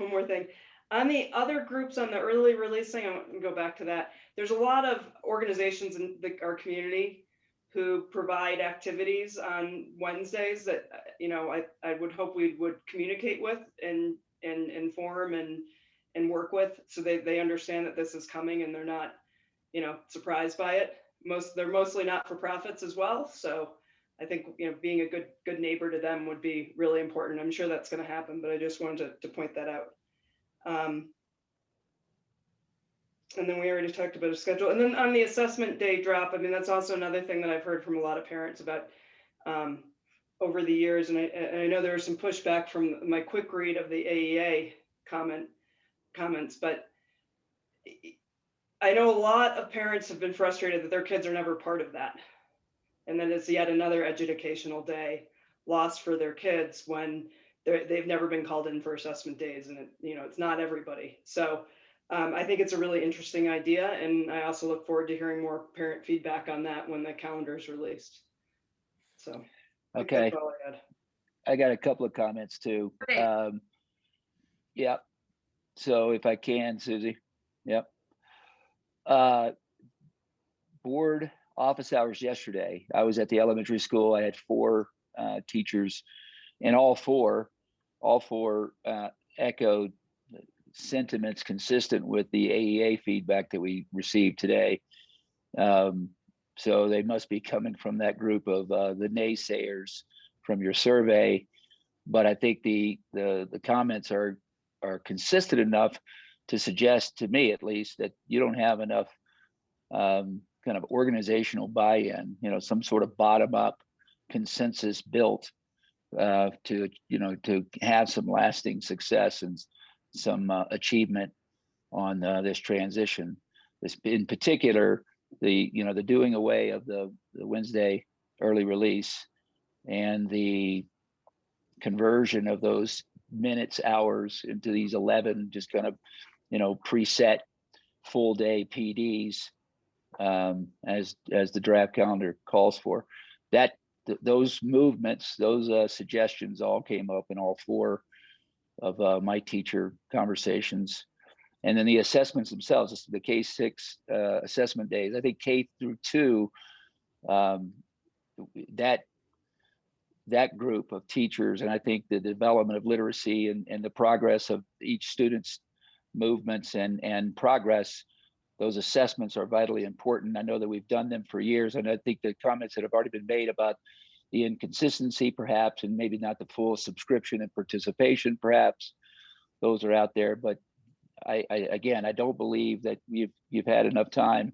more thing. On the other groups on the early release thing, I'm going to go back to that. There's a lot of organizations in our community who provide activities on Wednesdays that, you know, I would hope we would communicate with and inform and work with, so they understand that this is coming and they're not, you know, surprised by it. They're mostly not for profits as well. So I think, you know, being a good neighbor to them would be really important. I'm sure that's going to happen, but I just wanted to point that out. And then we already talked about a schedule. And then on the assessment day drop, I mean, that's also another thing that I've heard from a lot of parents about over the years. And I know there was some pushback from my quick read of the AEA comments, but I know a lot of parents have been frustrated that their kids are never part of that. And then it's yet another educational day lost for their kids when they've never been called in for assessment days, and it's not everybody. So I think it's a really interesting idea, and I also look forward to hearing more parent feedback on that when the calendar is released. So okay, that's all I had. I got a couple of comments too. Great. Yeah. So if I can, Susie. Yep. Board office hours yesterday. I was at the elementary school. I had 4 teachers, and all four echoed sentiments consistent with the AEA feedback that we received today. So they must be coming from that group of the naysayers from your survey. But I think the comments are consistent enough to suggest, to me at least, that you don't have enough kind of organizational buy-in, some sort of bottom-up consensus built to have some lasting success and some achievement on this transition. This, in particular, the doing away of the Wednesday early release and the conversion of those minutes, hours into these 11 just kind of preset full day PDs as the draft calendar calls for. That those movements, those suggestions all came up in all 4 of my teacher conversations. And then the assessments themselves, the K-6 assessment days, I think K through 2, that group of teachers, and I think the development of literacy and the progress of each student's movements and progress, those assessments are vitally important. I know that we've done them for years, and I think the comments that have already been made about the inconsistency perhaps, and maybe not the full subscription and participation perhaps, those are out there. But I don't believe that you've had enough time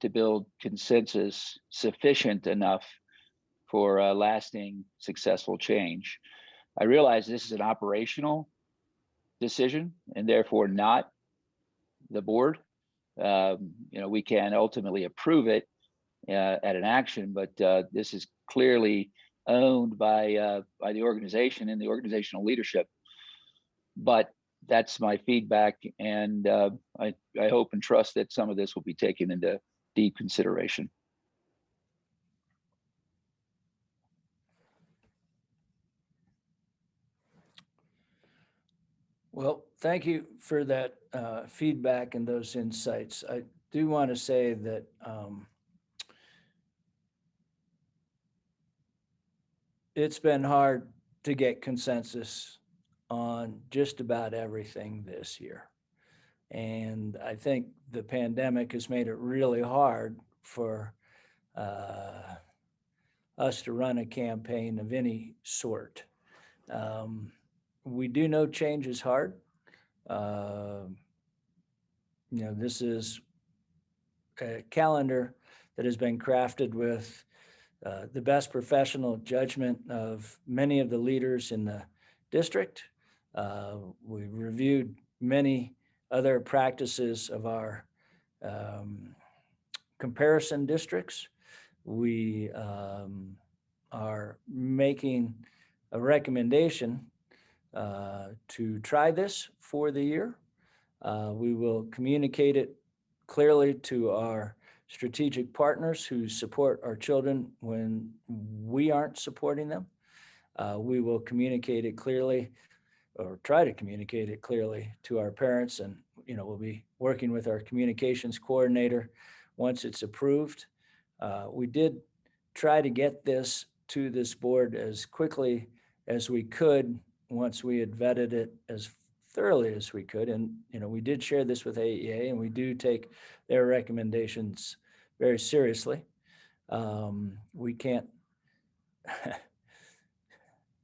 to build consensus sufficient enough for a lasting successful change. I realize this is an operational decision and therefore not the board. We can ultimately approve it at an action, but this is clearly owned by the organization and the organizational leadership. But that's my feedback, and I hope and trust that some of this will be taken into deep consideration. Well, thank you for that feedback and those insights. I do want to say that it's been hard to get consensus on just about everything this year. And I think the pandemic has made it really hard for us to run a campaign of any sort. We do know change is hard. This is a calendar that has been crafted with the best professional judgment of many of the leaders in the district. We reviewed many other practices of our comparison districts. We are making a recommendation to try this for the year. We will communicate it clearly to our strategic partners who support our children when we aren't supporting them. We will communicate it clearly, or try to communicate it clearly to our parents, and we'll be working with our communications coordinator once it's approved. We did try to get this to this board as quickly as we could once we had vetted it as thoroughly as we could. And, we did share this with AEA, and we do take their recommendations very seriously. We can't,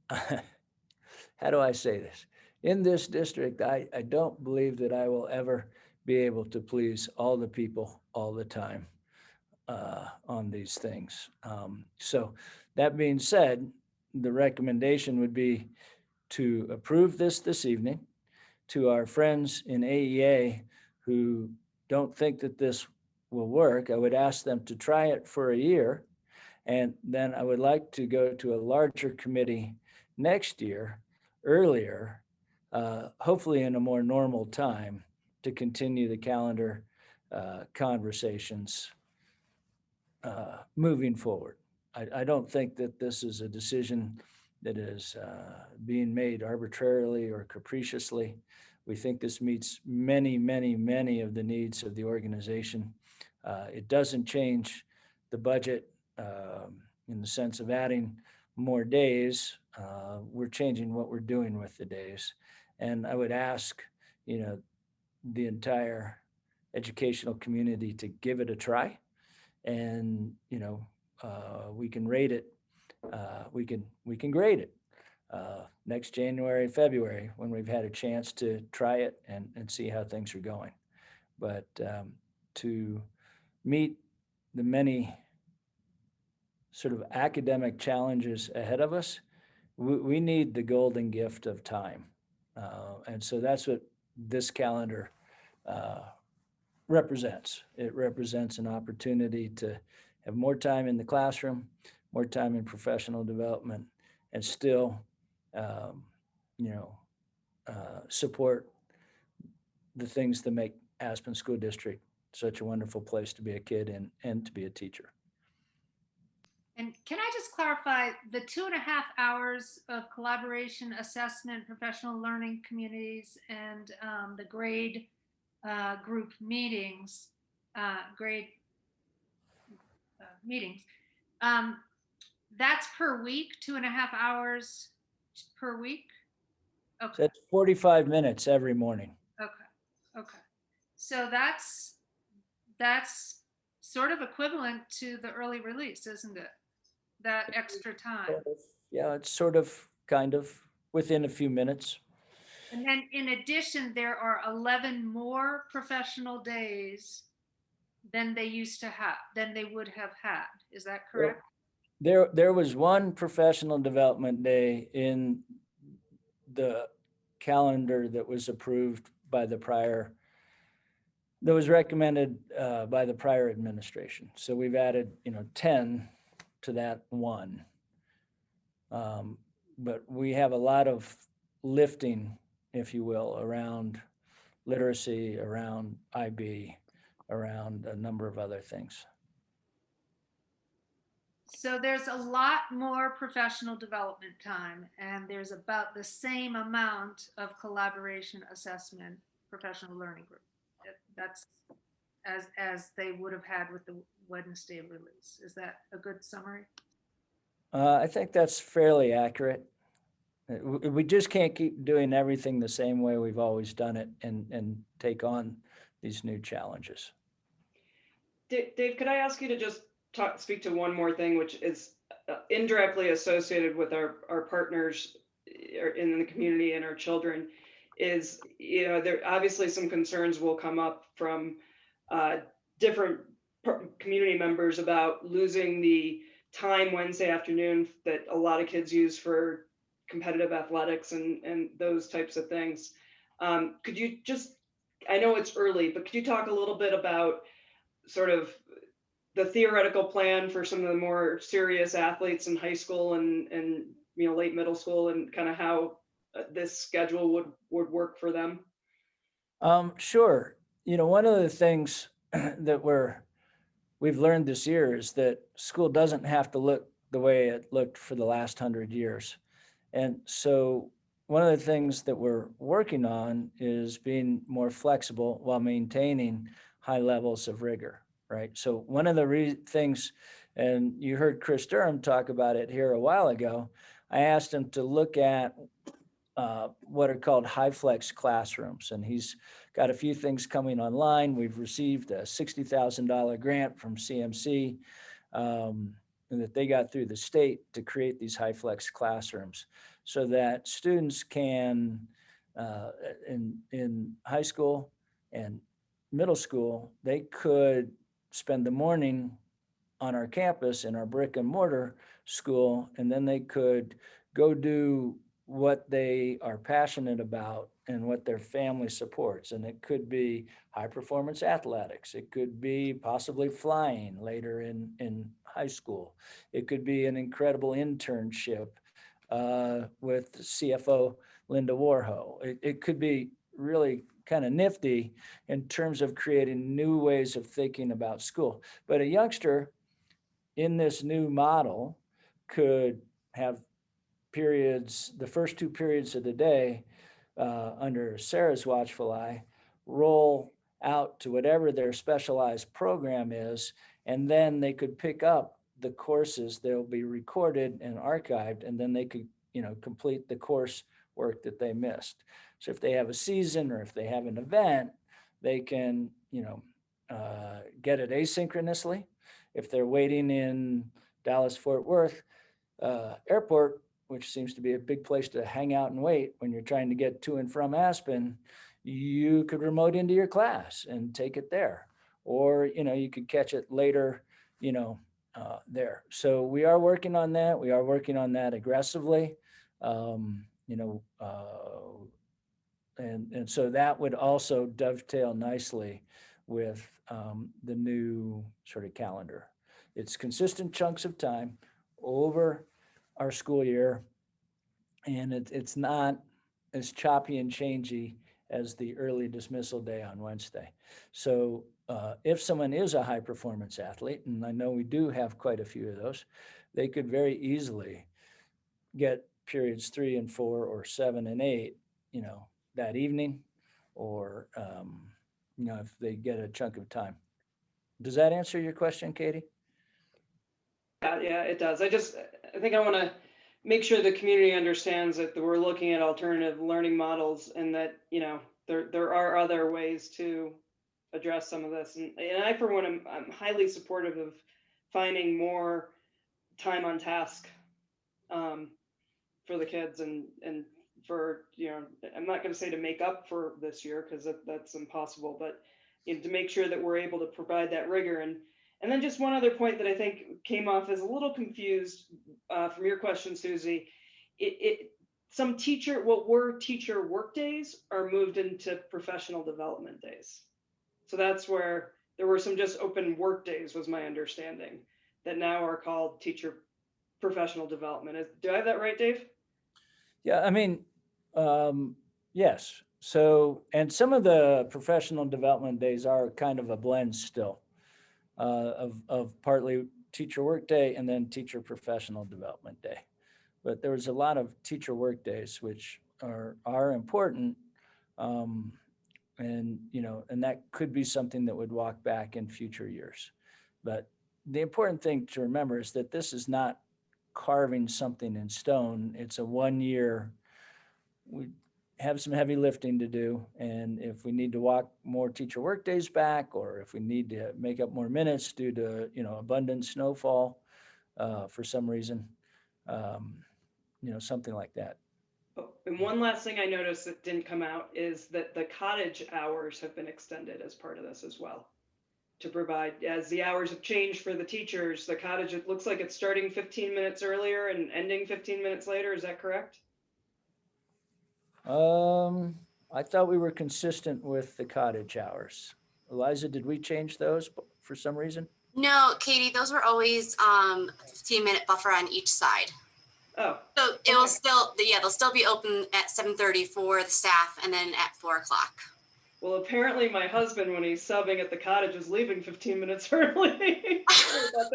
how do I say this? In this district, I don't believe that I will ever be able to please all the people all the time on these things. So that being said, the recommendation would be to approve this evening. To our friends in AEA who don't think that this will work, I would ask them to try it for a year. And then I would like to go to a larger committee next year, earlier, hopefully in a more normal time, to continue the calendar conversations moving forward. I don't think that this is a decision that is being made arbitrarily or capriciously. We think this meets many, many, many of the needs of the organization. It doesn't change the budget in the sense of adding more days. We're changing what we're doing with the days. And I would ask, the entire educational community to give it a try. And, we can rate it. We can grade it next January, February, when we've had a chance to try it and see how things are going. But to meet the many sort of academic challenges ahead of us, we need the golden gift of time. And so that's what this calendar represents. It represents an opportunity to have more time in the classroom, more time in professional development, and still, support the things that make Aspen School District such a wonderful place to be a kid and to be a teacher. And can I just clarify the 2.5 hours of collaboration, assessment, professional learning communities, and the grade group meetings, meetings. That's per week, 2.5 hours per week? Okay. So it's 45 minutes every morning. Okay. So that's sort of equivalent to the early release, isn't it? That extra time. Yeah, it's sort of, kind of, within a few minutes. And then in addition, there are 11 more professional days than they would have had. Is that correct? There was one professional development day in the calendar that was approved by the prior that was recommended by the prior administration. So we've added, 10 to that one. But we have a lot of lifting, if you will, around literacy, around IB, around a number of other things. So there's a lot more professional development time, and there's about the same amount of collaboration, assessment, professional learning group. That's as they would have had with the Wednesday release. Is that a good summary? I think that's fairly accurate. We just can't keep doing everything the same way we've always done it and take on these new challenges. Dave, could I ask you to just speak to one more thing, which is indirectly associated with our partners in the community and our children, is, there obviously some concerns will come up from different community members about losing the time Wednesday afternoon that a lot of kids use for competitive athletics and those types of things. Could you just, I know it's early, but could you talk a little bit about sort of the theoretical plan for some of the more serious athletes in high school and late middle school, and kind of how this schedule would work for them? Sure. One of the things that we've learned this year is that school doesn't have to look the way it looked for the last 100 years. And so one of the things that we're working on is being more flexible while maintaining high levels of rigor, right? So one of the things, and you heard Chris Durham talk about it here a while ago, I asked him to look at what are called high flex classrooms. And he's got a few things coming online. We've received a $60,000 grant from CMC that they got through the state to create these high flex classrooms so that students can, in high school and middle school, they could spend the morning on our campus in our brick and mortar school, and then they could go do what they are passionate about and what their family supports. And it could be high performance athletics. It could be possibly flying later in high school. It could be an incredible internship with CFO Linda Warho. It could be really kind of nifty in terms of creating new ways of thinking about school. But a youngster in this new model could have periods, the first 2 periods of the day under Sarah's watchful eye, roll out to whatever their specialized program is, and then they could pick up the courses. They'll be recorded and archived, and then they could, complete the course work that they missed. So if they have a season or if they have an event, they can, get it asynchronously. If they're waiting in Dallas-Fort Worth airport, which seems to be a big place to hang out and wait when you're trying to get to and from Aspen, you could remote into your class and take it there. Or, you could catch it later, there. So we are working on that. We are working on that aggressively. And so that would also dovetail nicely with the new sort of calendar. It's consistent chunks of time over our school year, and it's not as choppy and changey as the early dismissal day on Wednesday. So if someone is a high performance athlete, and I know we do have quite a few of those, they could very easily get periods 3 and 4 or 7 and 8, that evening, or if they get a chunk of time. Does that answer your question, Katie? Yeah, it does. I think I want to make sure the community understands that we're looking at alternative learning models, and that, there are other ways to address some of this. And I, for one, I'm highly supportive of finding more time on task for the kids, and for, I'm not going to say to make up for this year, because that's impossible, but to make sure that we're able to provide that rigor. And then just one other point that I think came off as a little confused from your question, Susie. What were teacher work days are moved into professional development days. So that's where there were some just open work days, was my understanding, that now are called teacher professional development. Do I have that right, Dave? Yeah, I mean, yes. So, and some of the professional development days are kind of a blend still of partly teacher work day and then teacher professional development day. But there was a lot of teacher work days, which are important. And, and that could be something that would walk back in future years. But the important thing to remember is that this is not carving something in stone. It's a 1 year. We have some heavy lifting to do. And if we need to walk more teacher work days back, or if we need to make up more minutes due to, abundant snowfall for some reason, something like that. Oh, and one last thing I noticed that didn't come out is that the cottage hours have been extended as part of this as well. To provide, as the hours have changed for the teachers, the cottage, it looks like it's starting 15 minutes earlier and ending 15 minutes later. Is that correct? I thought we were consistent with the cottage hours. Eliza, did we change those for some reason? No, Katie, those were always 15-minute buffer on each side. Oh. So it will still, they'll still be open at 7:30 for the staff and then at 4 o'clock. Well, apparently my husband, when he's subbing at the cottage, is leaving 15 minutes early. Sorry about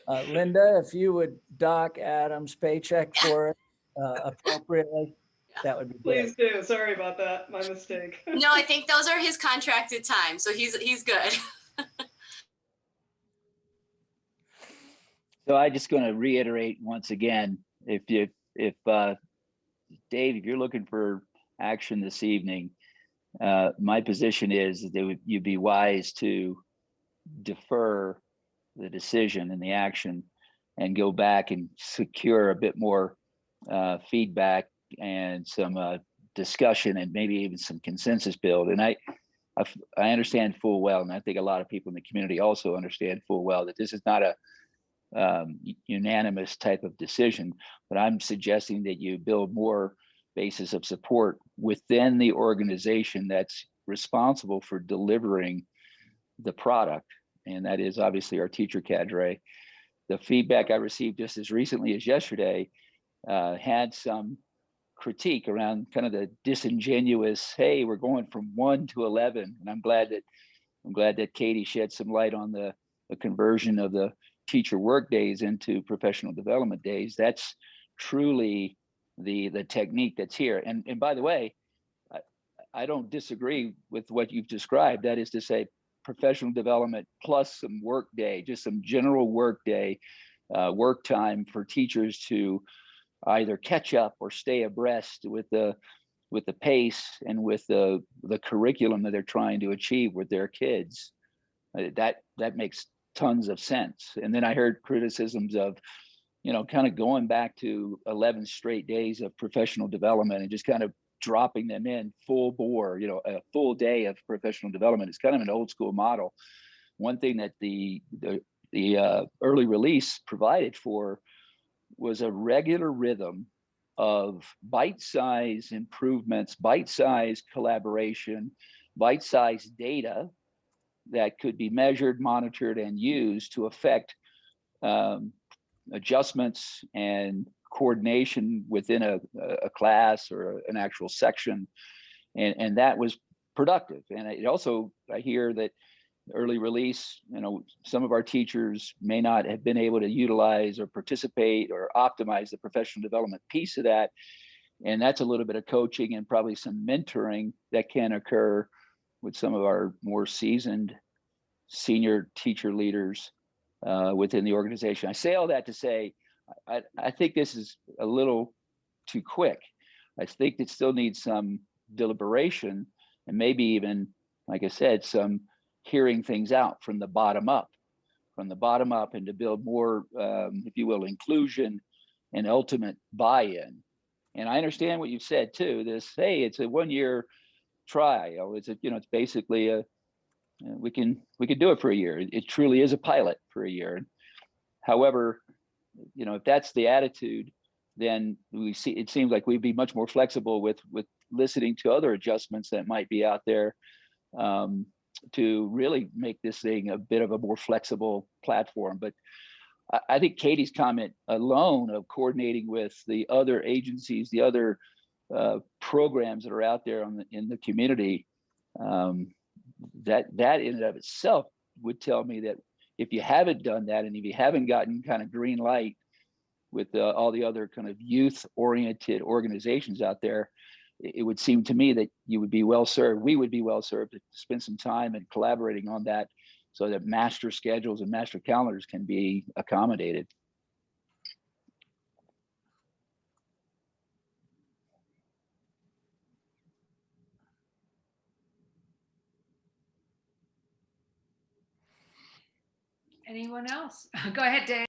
that. Linda, if you would dock Adam's paycheck for it appropriately, that would be Please great. do. Sorry about that. My mistake. No, I think those are his contracted time, so he's good. So I'm just going to reiterate once again, if Dave, if you're looking for action this evening, my position is that you'd be wise to defer the decision and the action and go back and secure a bit more feedback and some discussion and maybe even some consensus build. And I understand full well, and I think a lot of people in the community also understand full well, that this is not a unanimous type of decision, but I'm suggesting that you build more basis of support within the organization that's responsible for delivering the product. And that is obviously our teacher cadre. The feedback I received just as recently as yesterday had some critique around kind of the disingenuous, hey, we're going from 1 to 11. And I'm glad that Katie shed some light on the conversion of the teacher work days into professional development days. That's truly the technique that's here. And by the way, I don't disagree with what you've described. That is to say, professional development plus some work day, just some general work day, work time for teachers to either catch up or stay abreast with the pace and with the curriculum that they're trying to achieve with their kids. That makes tons of sense. And then I heard criticisms of, kind of going back to 11 straight days of professional development and just kind of dropping them in full bore, a full day of professional development. It's kind of an old school model. One thing that the early release provided for was a regular rhythm of bite-sized improvements, bite-sized collaboration, bite-sized data that could be measured, monitored, and used to affect adjustments and coordination within a class or an actual section. And that was productive. And it also, I hear that early release, some of our teachers may not have been able to utilize or participate or optimize the professional development piece of that. And that's a little bit of coaching and probably some mentoring that can occur with some of our more seasoned senior teacher leaders within the organization. I say all that to say, I think this is a little too quick. I think it still needs some deliberation and maybe even, like I said, some hearing things out from the bottom up, and to build more, if you will, inclusion and ultimate buy-in. And I understand what you've said too, hey, it's a 1-year trial. It's basically we can do it for a year. It truly is a pilot for a year. However, if that's the attitude, then it seems like we'd be much more flexible with listening to other adjustments that might be out there to really make this thing a bit of a more flexible platform. But I think Katie's comment alone of coordinating with the other agencies, the other programs that are out there in the community, that in and of itself would tell me that if you haven't done that, and if you haven't gotten kind of green light with all the other kind of youth-oriented organizations out there, it would seem to me that you would be well served. We would be well served to spend some time and collaborating on that, so that master schedules and master calendars can be accommodated. Anyone else? Go ahead, Dave.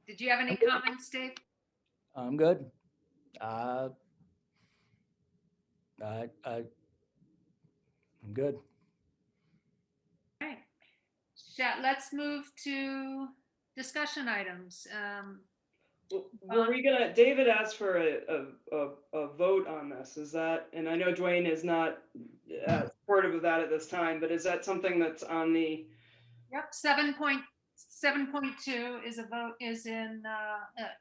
Did you have any comments, Dave? I'm good. I'm good. All right. Let's move to discussion items. Were we gonna, David asked for a vote on this, is that, and I know Dwayne is not supportive of that at this time, but is that something that's on the? Yep, 7.2 is a vote, is in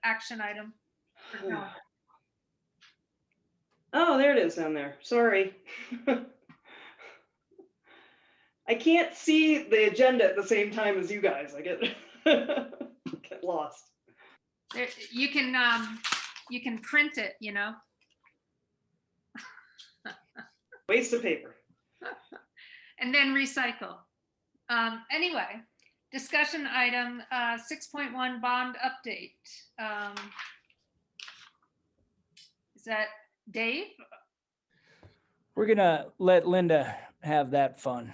action item. Oh, there it is down there, sorry. I can't see the agenda at the same time as you guys, I get get lost. There, you can print it, you know. Waste of paper. And then recycle. Anyway, discussion item 6.1 bond update. Is that Dave? We're gonna let Linda have that fun.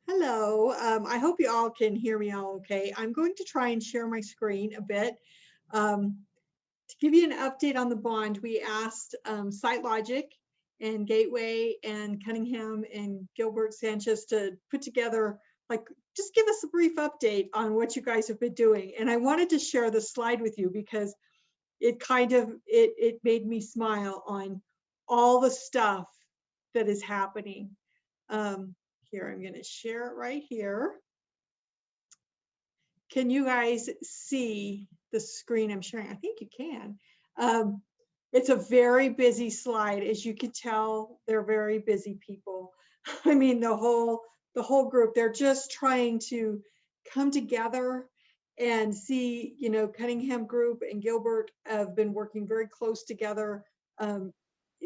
Hello, I hope you all can hear me all okay. I'm going to try and share my screen a bit. To give you an update on the bond, we asked SiteLogic and Gateway and Cunningham and Gilbert Sanchez to put together, like, just give us a brief update on what you guys have been doing. And I wanted to share the slide with you because it kind of, it made me smile on all the stuff that is happening. Here, I'm going to share it right here. Can you guys see the screen I'm sharing? I think you can. It's a very busy slide. As you can tell, they're very busy people. I mean, the whole group, they're just trying to come together and see, you know, Cunningham Group and Gilbert have been working very close together,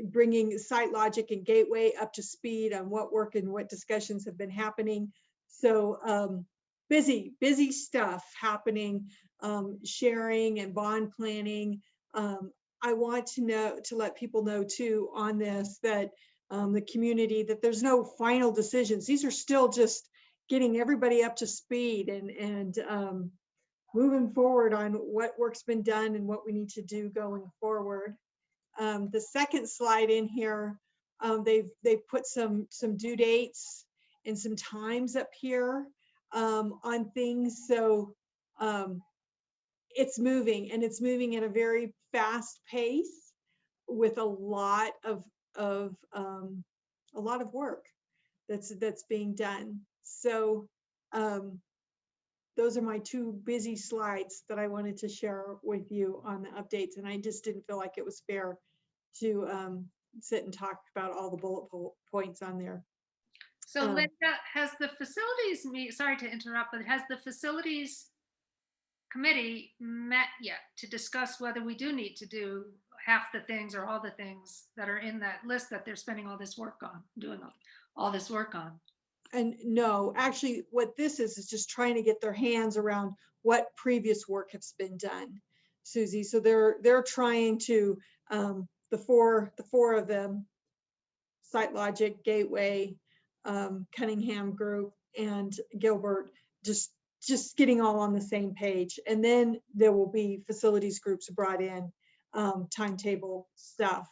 bringing SiteLogic and Gateway up to speed on what work and what discussions have been happening. So busy stuff happening, sharing and bond planning. I want to let people know too on this that the community, that there's no final decisions. These are still just getting everybody up to speed and moving forward on what work's been done and what we need to do going forward. The second slide in here, they've put some due dates and some times up here on things. So it's moving, and it's moving at a very fast pace with a lot of work that's being done. So those are my two busy slides that I wanted to share with you on the updates. And I just didn't feel like it was fair to sit and talk about all the bullet points on there. So Linda, has the facilities sorry to interrupt, but has the facilities committee met yet to discuss whether we do need to do half the things or all the things that are in that list that they're spending all this work on, doing all this work on? And no, actually what this is just trying to get their hands around what previous work has been done, Susie. So they're trying to, the four of them, SiteLogic, Gateway, Cunningham Group, and Gilbert, just getting all on the same page. And then there will be facilities groups brought in, timetable stuff.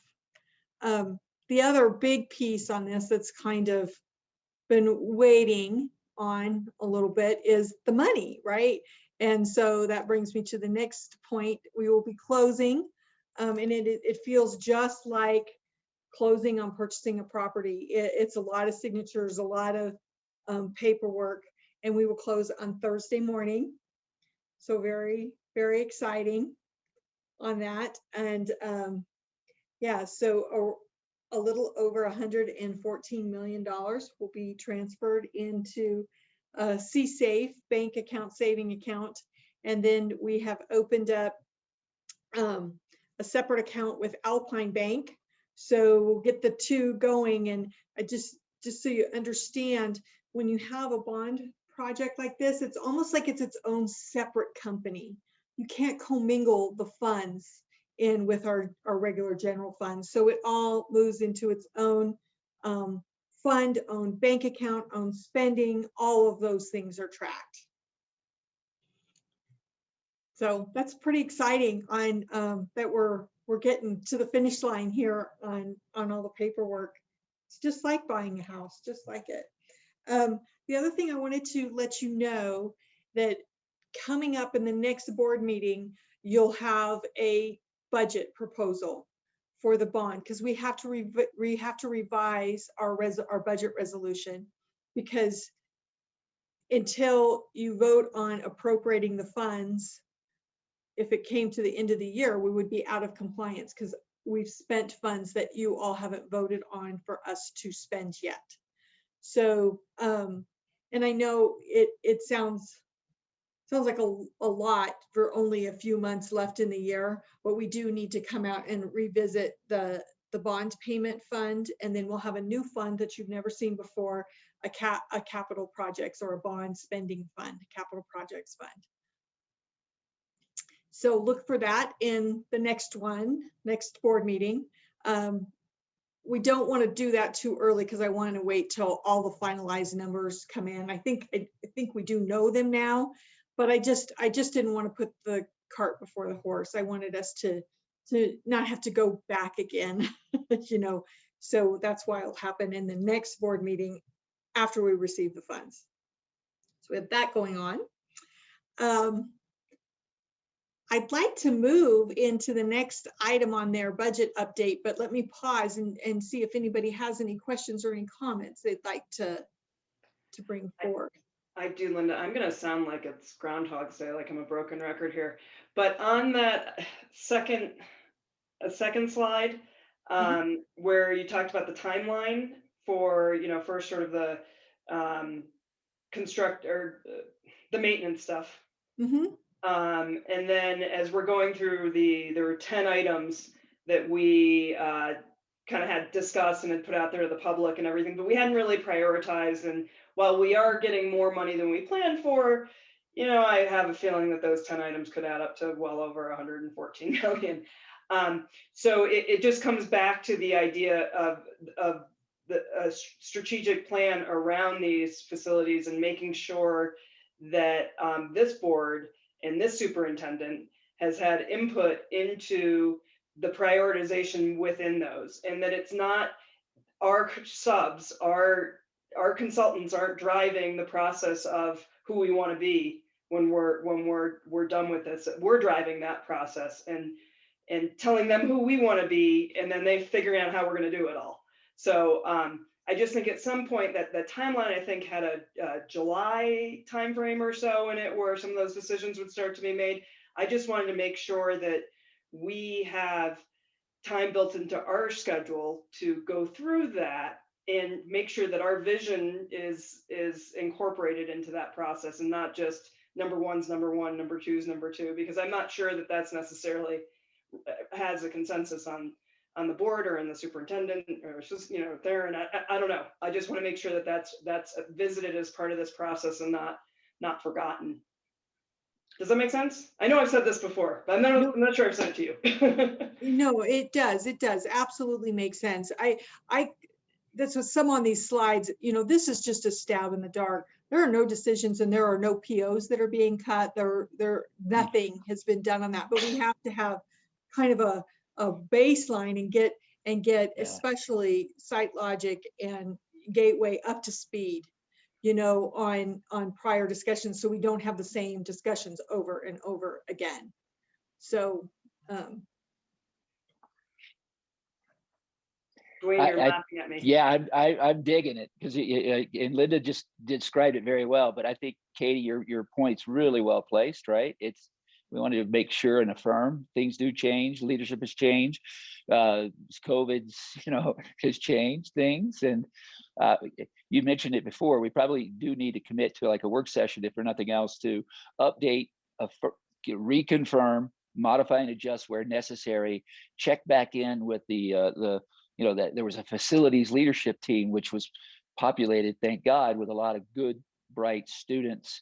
The other big piece on this that's kind of been waiting on a little bit is the money, right? And so that brings me to the next point. We will be closing, and it feels just like closing on purchasing a property. It's a lot of signatures, a lot of paperwork, and we will close on Thursday morning. So very, very exciting on that. And yeah, so a little over $114 million will be transferred into a C-Safe bank account, saving account. And then we have opened up a separate account with Alpine Bank. So we'll get the two going. And I just so you understand, when you have a bond project like this, it's almost like it's its own separate company. You can't commingle the funds in with our regular general fund. So it all moves into its own fund, own bank account, own spending. All of those things are tracked. So that's pretty exciting on that we're getting to the finish line here on all the paperwork. It's just like buying a house, just like it. The other thing I wanted to let you know, that coming up in the next board meeting, you'll have a budget proposal for the bond, because we have to revise our budget resolution, because until you vote on appropriating the funds, if it came to the end of the year, we would be out of compliance because we've spent funds that you all haven't voted on for us to spend yet. So, and I know it sounds like a lot for only a few months left in the year, but we do need to come out and revisit the bond payment fund, and then we'll have a new fund that you've never seen before, a capital projects or a bond spending fund, capital projects fund. So look for that in the next board meeting. We don't want to do that too early because I want to wait till all the finalized numbers come in. I think we do know them now, but I just didn't want to put the cart before the horse. I wanted us to not have to go back again, you know. So that's why it'll happen in the next board meeting after we receive the funds. So we have that going on. I'd like to move into the next item on their budget update, but let me pause and see if anybody has any questions or any comments they'd like to bring forward. I do, Linda. I'm going to sound like it's Groundhog's Day, like I'm a broken record here. But on that second slide, where you talked about the timeline for, you know, first sort of the the maintenance stuff. Mm-hmm. And then as we're going through there were 10 items that we kind of had discussed and had put out there to the public and everything, but we hadn't really prioritized. And while we are getting more money than we planned for, you know, I have a feeling that those 10 items could add up to well over 114 million. So it just comes back to the idea of the strategic plan around these facilities and making sure that this board and this superintendent has had input into the prioritization within those, and that it's not our subs, our consultants aren't driving the process of who we want to be when we're done with this. We're driving that process and telling them who we want to be, and then they figuring out how we're going to do it all. So I just think at some point that the timeline, I think, had a July timeframe or so in it where some of those decisions would start to be made. I just wanted to make sure that we have time built into our schedule to go through that and make sure that our vision is incorporated into that process, and not just number one's number one, number two's number two, because I'm not sure that that's necessarily has a consensus on the board or in the superintendent or just, you know, there. And I don't know. I just want to make sure that that's visited as part of this process and not forgotten. Does that make sense? I know I've said this before, but I'm not sure I've said it to you. No, it does. It does absolutely make sense. That's what some on these slides, you know, this is just a stab in the dark. There are no decisions and there are no POs that are being cut. Nothing has been done on that, but we have to have kind of a baseline and get especially Site Logic and Gateway up to speed. on prior discussions, so we don't have the same discussions over and over again. So, Dwayne, you're I- laughing at me. Yeah, I'm digging it because and Linda just described it very well. But I think Katie, your point's really well placed, right? We wanted to make sure and affirm things do change. Leadership has changed. COVID's has changed things, and you mentioned it before. We probably do need to commit to like a work session, if for nothing else, to update, reconfirm, modify and adjust where necessary. Check back in with that there was a facilities leadership team, which was populated, thank God, with a lot of good, bright students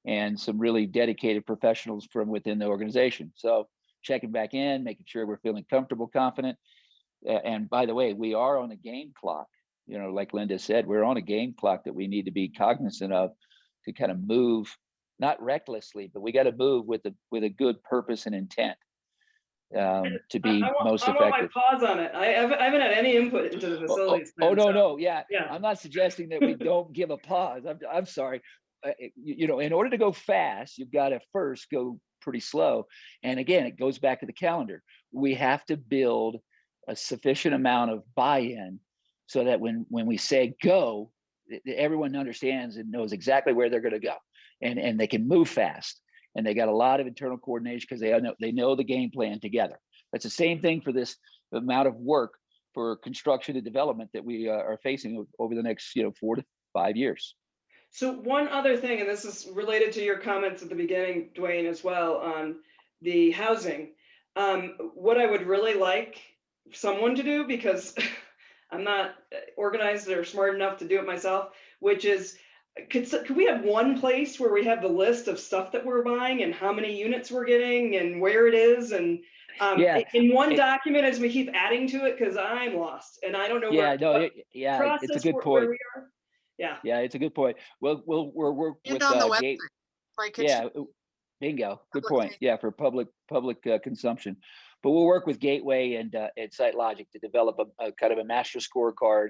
and some really dedicated professionals from within the organization. So checking back in, making sure we're feeling comfortable, confident. And by the way, we are on a game clock. Like Linda said, we're on a game clock that we need to be cognizant of to kind of move, not recklessly, but we got to move with a good purpose and intent. To be most effective. I want my pause on it. I haven't had any input into the facilities. No. Yeah. Yeah. I'm not suggesting that we don't give a pause. I'm sorry. In order to go fast, you've got to first go pretty slow. And again, it goes back to the calendar. We have to build a sufficient amount of buy-in so that when we say go, everyone understands and knows exactly where they're going to go, and they can move fast. And they got a lot of internal coordination because they know the game plan together. That's the same thing for this amount of work for construction and development that we are facing over the next 4 to 5 years. So one other thing, and this is related to your comments at the beginning, Dwayne, as well, on the housing. What I would really like someone to do, because I'm not organized or smart enough to do it myself, which is, could we have one place where we have the list of stuff that we're buying and how many units we're getting and where it is, and in one document as we keep adding to it, because I'm lost and I don't know it's a good point. where we are. Yeah, it's a good point. We'll work with on the Gate. website. Bingo. Good point. Yeah, for public consumption. But we'll work with Gateway and SiteLogic to develop a kind of a master scorecard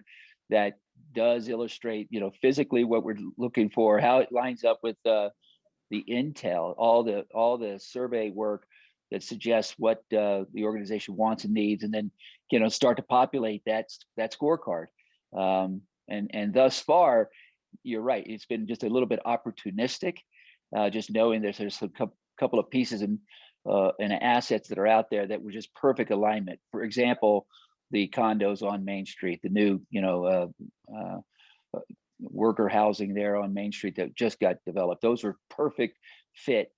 that does illustrate, physically what we're looking for, how it lines up with the intel, all the survey work that suggests what the organization wants and needs, and then start to populate that scorecard. And thus far, you're right. It's been just a little bit opportunistic, just knowing there's a couple of pieces and assets that are out there that were just perfect alignment. For example, the condos on Main Street, the new, worker housing there on Main Street that just got developed. Those were perfect fit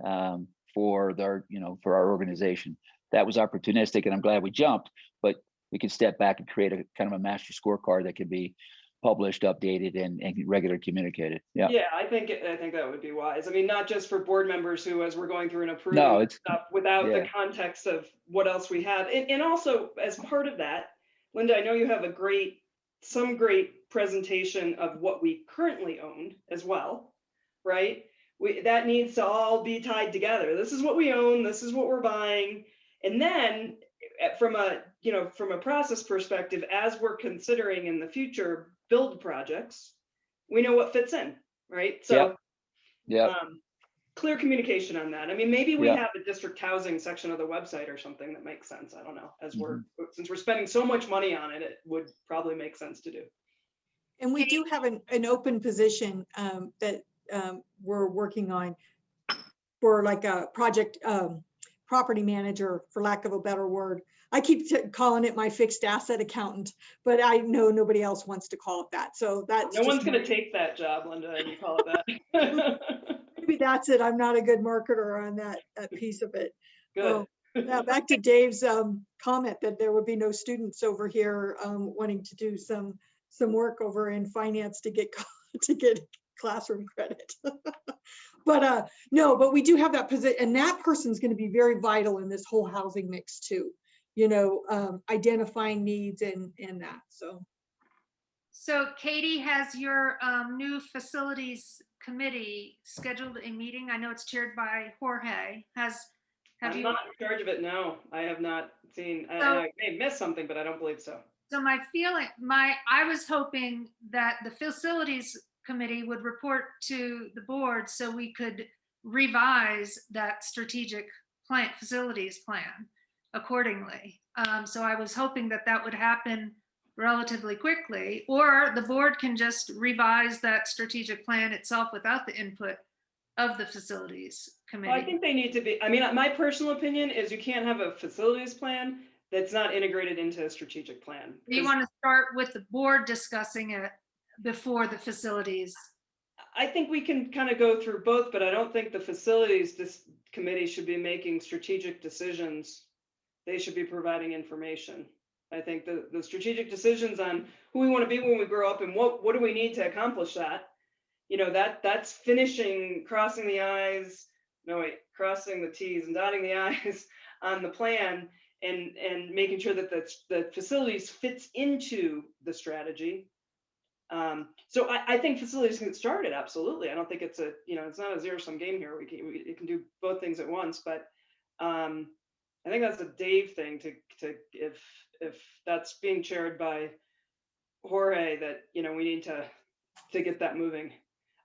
for our organization. That was opportunistic, and I'm glad we jumped. But we can step back and create a kind of a master scorecard that can be published, updated, and regularly communicated. Yeah. Yeah, I think that would be wise. I mean, not just for board members who, as we're going through and approving stuff without the context of what else we have. And also, as part of that, Linda, I know you have some great presentation of what we currently own as well, right? That needs to all be tied together. This is what we own, this is what we're buying. And then from a process perspective, as we're considering in the future build projects, we know what fits in, right? So clear communication on that. I mean, maybe we have a district housing section of the website or something that makes sense. I don't know. Since we're spending so much money on it, it would probably make sense to do. And we do have an open position that we're working on for like a project property manager, for lack of a better word. I keep calling it my fixed asset accountant, but I know nobody else wants to call it that. So that's no one's going to take that job, Linda, and you call it that. Maybe that's it. I'm not a good marketer on that piece of it. Good. Now back to Dave's comment that there would be no students over here wanting to do some work over in finance to get classroom credit. But no, but we do have that position, and that person's going to be very vital in this whole housing mix too. Identifying needs and that. So Katie, has your new facilities committee scheduled a meeting? I know it's chaired by Jorge. I'm not in charge of it. No, I have not seen. I may miss something, but I don't believe so. So I was hoping that the facilities committee would report to the board so we could revise that strategic plan, facilities plan accordingly. So I was hoping that that would happen relatively quickly, or the board can just revise that strategic plan itself without the input of the facilities Well, committee. I think they need to be, I mean, my personal opinion is you can't have a facilities plan that's not integrated into a strategic plan. You 'Cause want to start with the board discussing it before the facilities. I think we can kind of go through both, but I don't think the facilities committee should be making strategic decisions. They should be providing information. I think the strategic decisions on who we want to be when we grow up and what do we need to accomplish that, you know, that's finishing, crossing the I's, no wait, crossing the T's and dotting the I's on the plan and making sure that the facilities fits into the strategy. So I think facilities can get started, absolutely. I don't think it's it's not a zero-sum game here. It can do both things at once, but I think that's a Dave thing to if that's being chaired by Jorge, that we need to get that moving.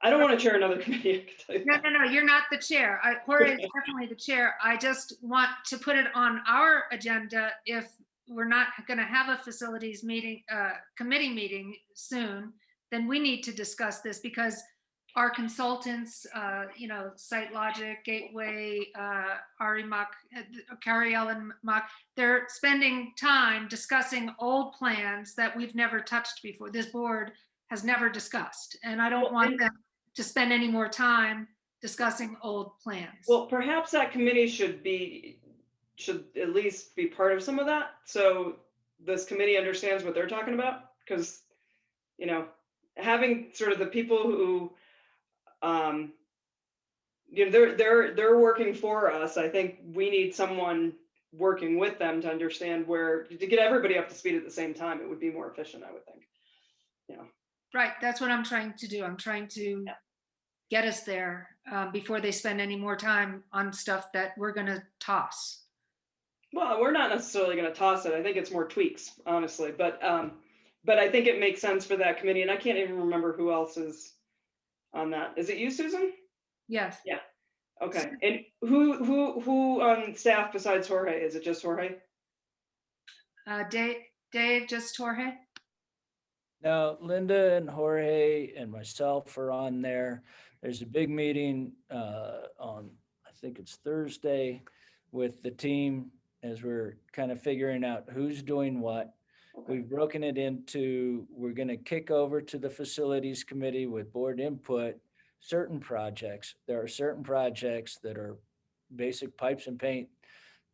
I don't want to chair another committee. I can tell you that. No, you're not the chair. Jorge is definitely the chair. I just want to put it on our agenda if we're not going to have a facilities meeting, committee meeting soon, then we need to discuss this because our consultants, Site Logic, Gateway, Ari Mock, Carrie Ellen Mock, they're spending time discussing old plans that we've never touched before. This board has never discussed, and I don't want them to spend any more time discussing old plans. Well, perhaps that committee should at least be part of some of that, so this committee understands what they're talking about, because having sort of the people who they're working for us. I think we need someone working with them to understand to get everybody up to speed at the same time. It would be more efficient, I would think. Right, that's what I'm trying to do. I'm trying to get us there before they spend any more time on stuff that we're going to toss. Well, we're not necessarily going to toss it. I think it's more tweaks, honestly. But I think it makes sense for that committee. And I can't even remember who else is on that. Is it you, Susan? Yes. Yeah. Okay. And who on staff besides Jorge? Is it just Jorge? Dave, just Jorge? No, Linda and Jorge and myself are on there. There's a big meeting on, I think it's Thursday, with the team as we're kind of figuring out who's doing what. Okay. We've broken it into, we're going to kick over to the facilities committee with board input, certain projects. There are certain projects that are basic pipes and paint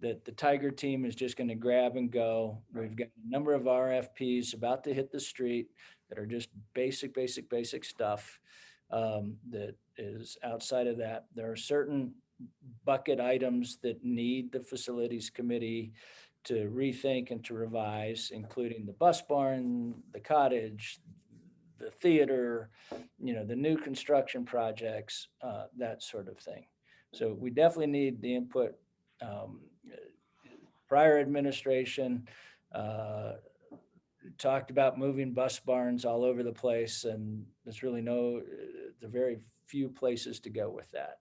that the Tiger team is just going to grab and go. We've got a number of RFPs about to hit the street that are just basic stuff that is outside of that. There are certain bucket items that need the facilities committee to rethink and to revise, including the bus barn, the cottage, the theater, the new construction projects, that sort of thing. So we definitely need the input. Prior administration talked about moving bus barns all over the place, and there's really there are very few places to go with that.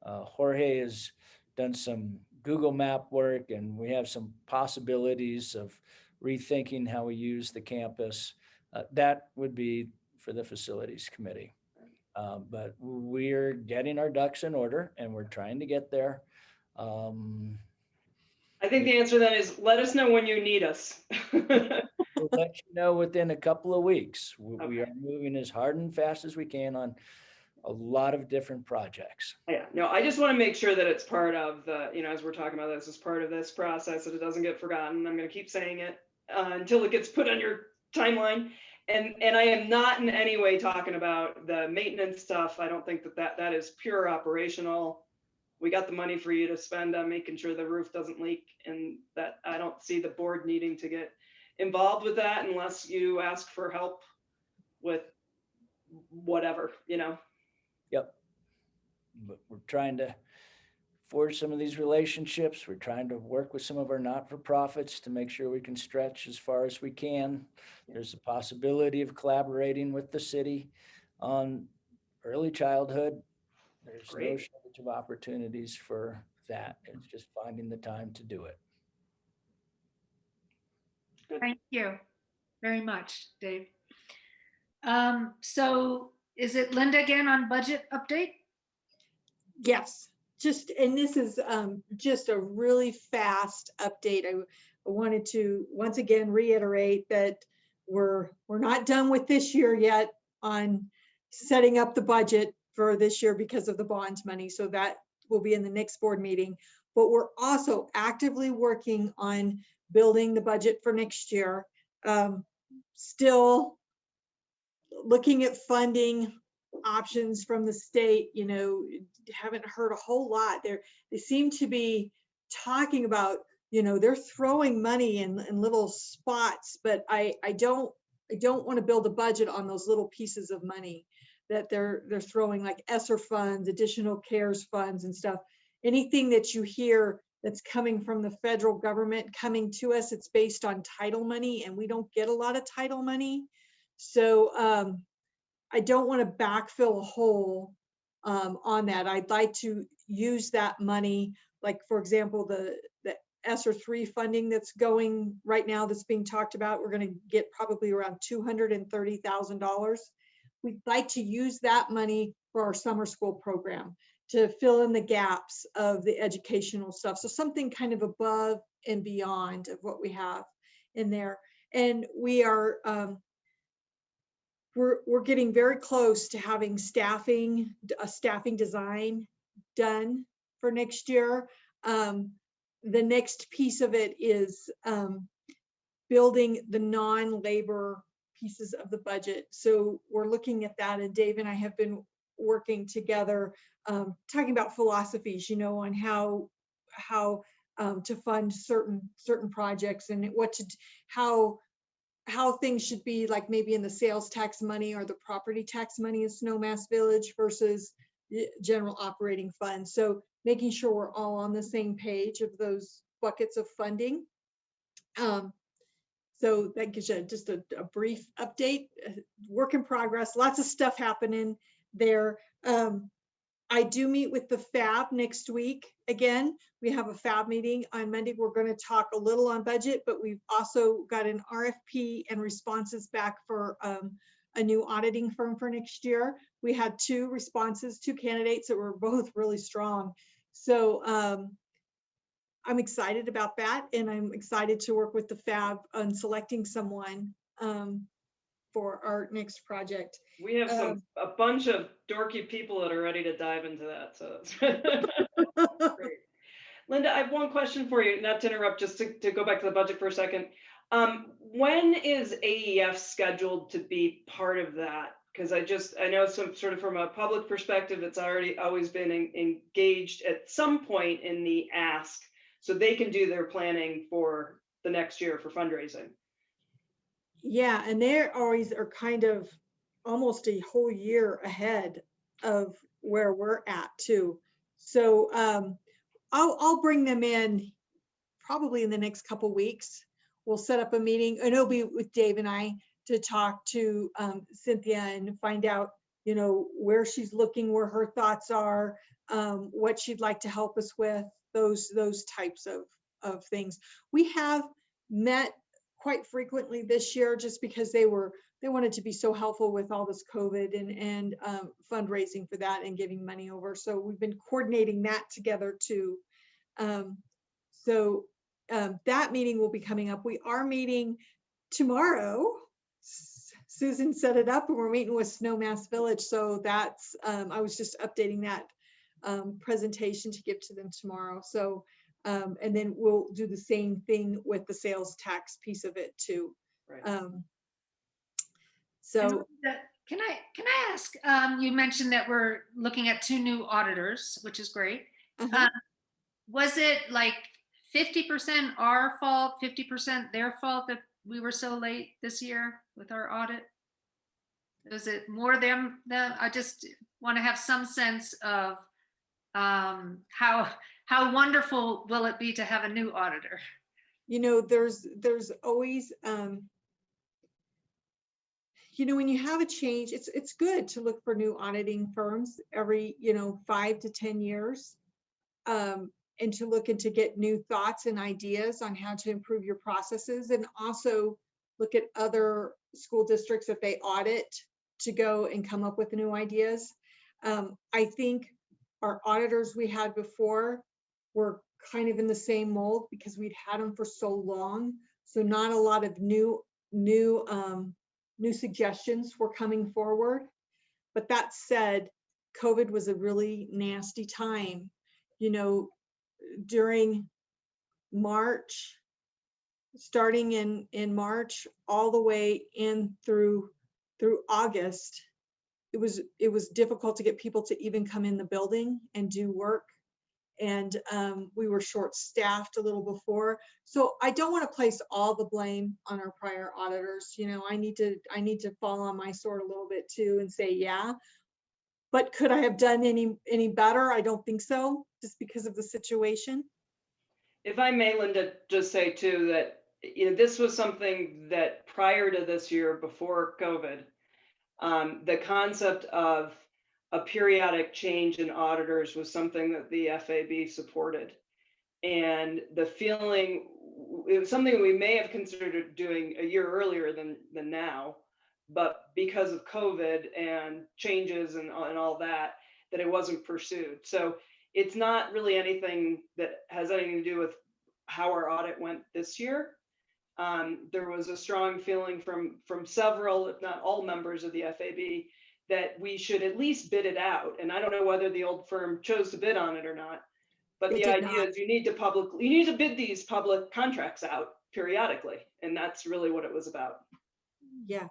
Jorge has done some Google map work, and we have some possibilities of rethinking how we use the campus. That would be for the facilities committee. But we're getting our ducks in order, and we're trying to get there. I think the answer then is let us know when you need us. We'll let you know within a couple of weeks. We Okay. are moving as hard and fast as we can on a lot of different projects. Yeah, no, I just want to make sure that it's part of the, as we're talking about this, as part of this process, that it doesn't get forgotten. I'm going to keep saying it until it gets put on your timeline. And I am not in any way talking about the maintenance stuff. I don't think that is pure operational. We got the money for you to spend on making sure the roof doesn't leak, and that I don't see the board needing to get involved with that unless you ask for help with whatever, Yep. But we're trying to forge some of these relationships. We're trying to work with some of our not-for-profits to make sure we can stretch as far as we can. There's a possibility of collaborating with the city. on early childhood. There's no Great. shortage of opportunities for that. It's just finding the time to do it. Thank you very much, Dave. So is it Linda again on budget update? Yes, and this is just a really fast update. I wanted to once again reiterate that we're not done with this year yet on setting up the budget for this year because of the bonds money. So that will be in the next board meeting. But we're also actively working on building the budget for next year. Still looking at funding options from the state, haven't heard a whole lot there. They seem to be talking about, they're throwing money in little spots, but I don't want to build a budget on those little pieces of money that they're throwing, like ESSER funds, additional CARES funds and stuff. Anything that you hear that's coming from the federal government coming to us, it's based on title money, and we don't get a lot of title money. So I don't want to backfill a hole on that. I'd like to use that money, like for example, the ESSER 3 funding that's going right now that's being talked about. We're going to get probably around $230,000. We'd like to use that money for our summer school program to fill in the gaps of the educational stuff. So something kind of above and beyond of what we have in there. And we are we're getting very close to having a staffing design done for next year. The next piece of it is building the non-labor pieces of the budget. So we're looking at that, and Dave and I have been working together, talking about philosophies, on how to fund certain projects and how things should be, like maybe in the sales tax money or the property tax money in Snowmass Village versus general operating funds. So making sure we're all on the same page of those buckets of funding. So that gives you just a brief update, work in progress, lots of stuff happening there. I do meet with the FAB next week. Again, we have a FAB meeting on Monday. We're going to talk a little on budget, but we've also got an RFP and responses back for a new auditing firm for next year. We had 2 responses, 2 candidates that were both really strong. So I'm excited about that, and I'm excited to work with the FAB on selecting someone for our next project. We have a bunch of dorky people that are ready to dive into that. So that's great. Linda, I have one question for you, not to interrupt, just to go back to the budget for a second. When is AEF scheduled to be part of that? Because I know some sort of from a public perspective, it's always been engaged at some point in the ask, so they can do their planning for the next year for fundraising. Yeah, and they always are kind of almost a whole year ahead of where we're at too. So I'll bring them in probably in the next couple weeks. We'll set up a meeting, and it'll be with Dave and I to talk to Cynthia and find out, where she's looking, where her thoughts are, what she'd like to help us with, those types of things. We have met quite frequently this year just because they wanted to be so helpful with all this COVID and fundraising for that and giving money over. So we've been coordinating that together too. So that meeting will be coming up. We are meeting tomorrow. Susan set it up, and we're meeting with Snowmass Village. So that's, I was just updating that presentation to give to them tomorrow. So and then we'll do the same thing with the sales tax piece of it too. Right. So can I ask, you mentioned that we're looking at 2 new auditors, which is great. Was it like 50% our fault, 50% their fault that we were so late this year with our audit? Was it more them? I just want to have some sense of how wonderful will it be to have a new auditor? There's always you know, when you have a change, it's good to look for new auditing firms every, you know, 5 to 10 years. And to look and to get new thoughts and ideas on how to improve your processes, and also look at other school districts that they audit to go and come up with new ideas. I think our auditors we had before were kind of in the same mold because we'd had them for so long. So not a lot of new suggestions were coming forward. But that said, COVID was a really nasty time. You know, during March, starting in March, all the way in through August, it was difficult to get people to even come in the building and do work. And we were short-staffed a little before. So I don't want to place all the blame on our prior auditors. You know, I need to fall on my sword a little bit too and say, yeah, but could I have done any better? I don't think so, just because of the situation. If I may, Linda, just say too that, you know, this was something that prior to this year, before COVID, the concept of a periodic change in auditors was something that the FAB supported. And the feeling, it was something we may have considered doing a year earlier than now, but because of COVID and changes and all that it wasn't pursued. So it's not really anything that has anything to do with how our audit went this year. There was a strong feeling from several, if not all, members of the FAB that we should at least bid it out. And I don't know whether the old firm chose to bid on it or not, but the idea is you need to bid these public contracts out periodically, and that's really what it was about. Yeah,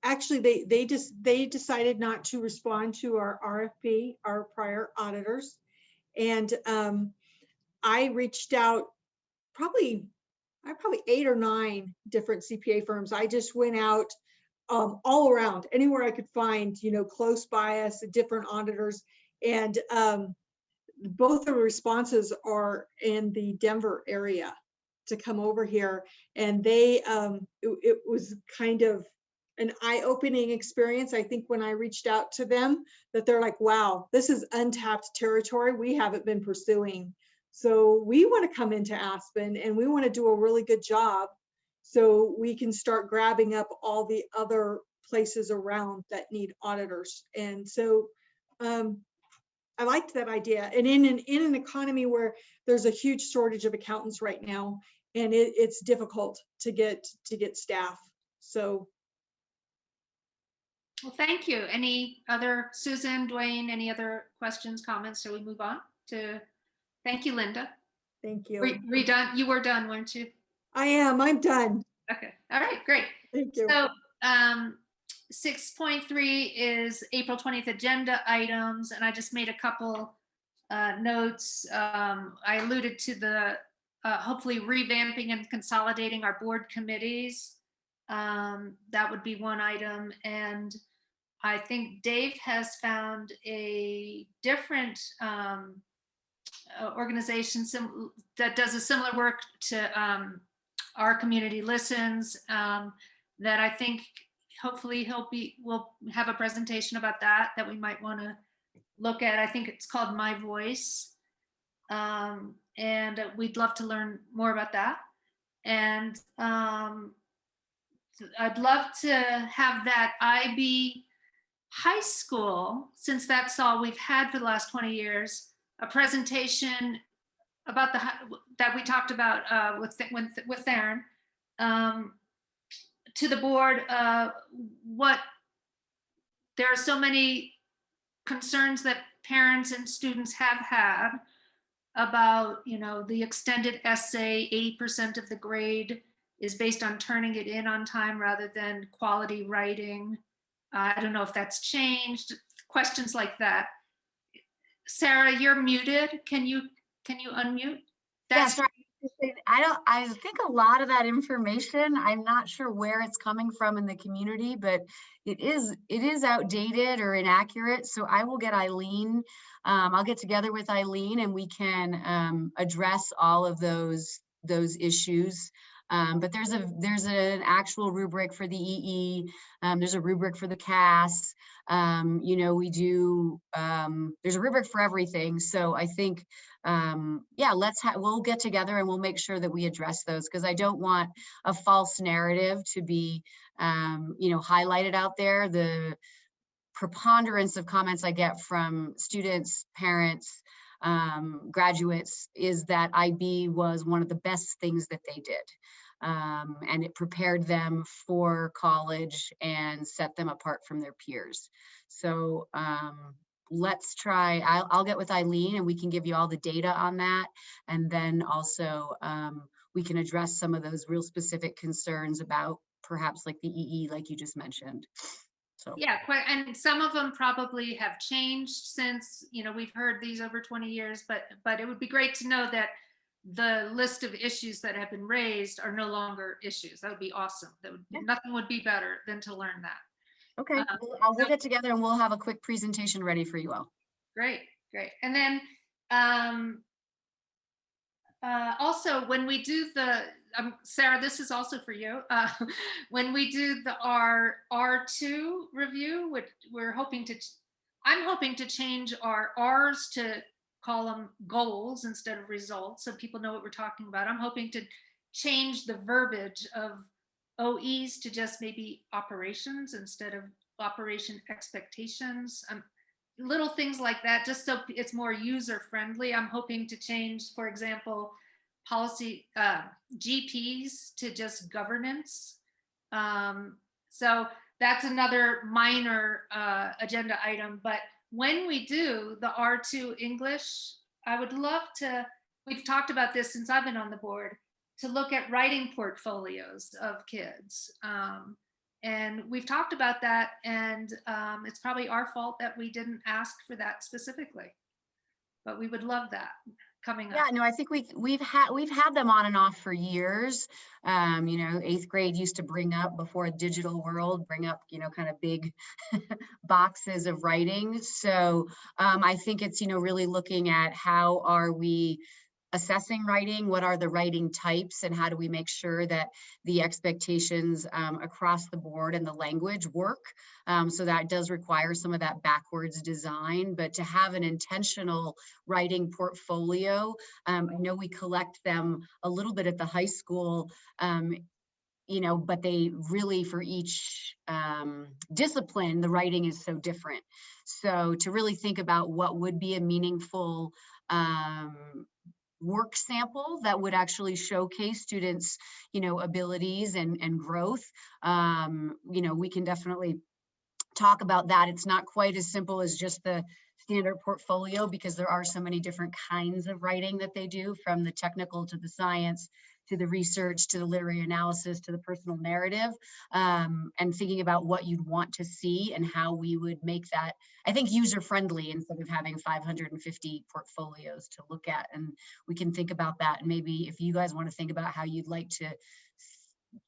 actually, they decided not to respond to our RFP, our prior auditors, and I reached out probably 8 or 9 different CPA firms. I just went out all around, anywhere I could find, you know, close by us, different auditors, and both the responses are in the Denver area to come over here, and they it was kind of an eye-opening experience. I think when I reached out to them, that they're like, wow, this is untapped territory we haven't been pursuing. So we want to come into Aspen and we want to do a really good job so we can start grabbing up all the other places around that need auditors. And so I liked that idea. And in an economy where there's a huge shortage of accountants right now, and it's difficult to get staff. So. Well, thank you. Any other, Susan, Dwayne, any other questions, comments? So we move on to, thank you, Linda. Thank you. Redone. You were done, weren't you? I'm done. Okay. All right, great. Thank you. So 6.3 is April 20th agenda items, and I just made a couple notes. I alluded to the hopefully revamping and consolidating our board committees. That would be one item. And I think Dave has found a different organization that does a similar work to Our Community Listens, that I think hopefully we'll have a presentation about that we might want to look at. I think it's called My Voice. And we'd love to learn more about that. And I'd love to have that IB high school, since that's all we've had for the last 20 years, a presentation about that we talked about with Theron, to the board. There are so many concerns that parents and students have had about, you know, the extended essay, 80% of the grade is based on turning it in on time rather than quality writing. I don't know if that's changed, questions like that. Sarah, you're muted. Can you unmute? Yes, I think a lot of that information, I'm not sure where it's coming from in the community, but it is outdated or inaccurate. So I will get Eileen, I'll get together with Eileen and we can address all of those issues. But there's an actual rubric for the EE. There's a rubric for the CAS. You know, we do, there's a rubric for everything. So I think, yeah, we'll get together and we'll make sure that we address those, because I don't want a false narrative to be, you know, highlighted out there. The preponderance of comments I get from students, parents, graduates is that IB was one of the best things that they did. And it prepared them for college and set them apart from their peers. So let's try, I'll get with Eileen and we can give you all the data on that. And then also we can address some of those real specific concerns about perhaps like the EE, like you just mentioned. So. Yeah, quite, and some of them probably have changed since, you know, we've heard these over 20 years, but it would be great to know that the list of issues that have been raised are no longer issues. That would be awesome. Nothing would be better than to learn that. Okay, we'll get together and we'll have a quick presentation ready for you all. Great. And then also when we do the, Sarah, this is also for you. When we do the R2 review, which I'm hoping to change our R's to call them goals instead of results, so people know what we're talking about. I'm hoping to change the verbiage of OEs to just maybe operations instead of operation expectations. Little things like that, just so it's more user friendly. I'm hoping to change, for example, policy GPs to just governance. So that's another minor agenda item. But when we do the R2 English, I would love to, we've talked about this since I've been on the board, to look at writing portfolios of kids. And we've talked about that, and it's probably our fault that we didn't ask for that specifically. But we would love that coming up. Yeah, no, I think we've had them on and off for years. You know, 8th grade used to bring up, before a digital world, bring up, you know, kind of big boxes of writing. So I think it's, you know, really looking at how are we assessing writing, what are the writing types, and how do we make sure that the expectations across the board and the language work. So that does require some of that backwards design, but to have an intentional writing portfolio, I know we collect them a little bit at the high school, you know, but they really, for each discipline, the writing is so different. So to really think about what would be a meaningful work sample that would actually showcase students, you know, abilities and growth. You know, we can definitely talk about that. It's not quite as simple as just the standard portfolio, because there are so many different kinds of writing that they do, from the technical to the science, to the research, to the literary analysis, to the personal narrative, and thinking about what you'd want to see and how we would make that, I think, user-friendly, instead of having 550 portfolios to look at. And we can think about that. And maybe if you guys want to think about how you'd like to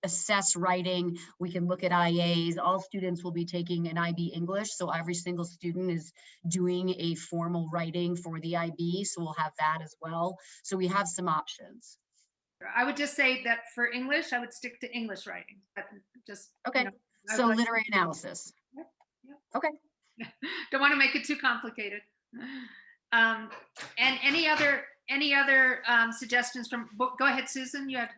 assess writing, we can look at IAs. All students will be taking an IB English, so every single student is doing a formal writing for the IB, so we'll have that as well. So we have some options. I would just say that for English, I would stick to English writing. Just okay. You know, so like literary analysis. Yep. Okay. Don't want to make it too complicated. And any other suggestions from? Go ahead, Susan. You had.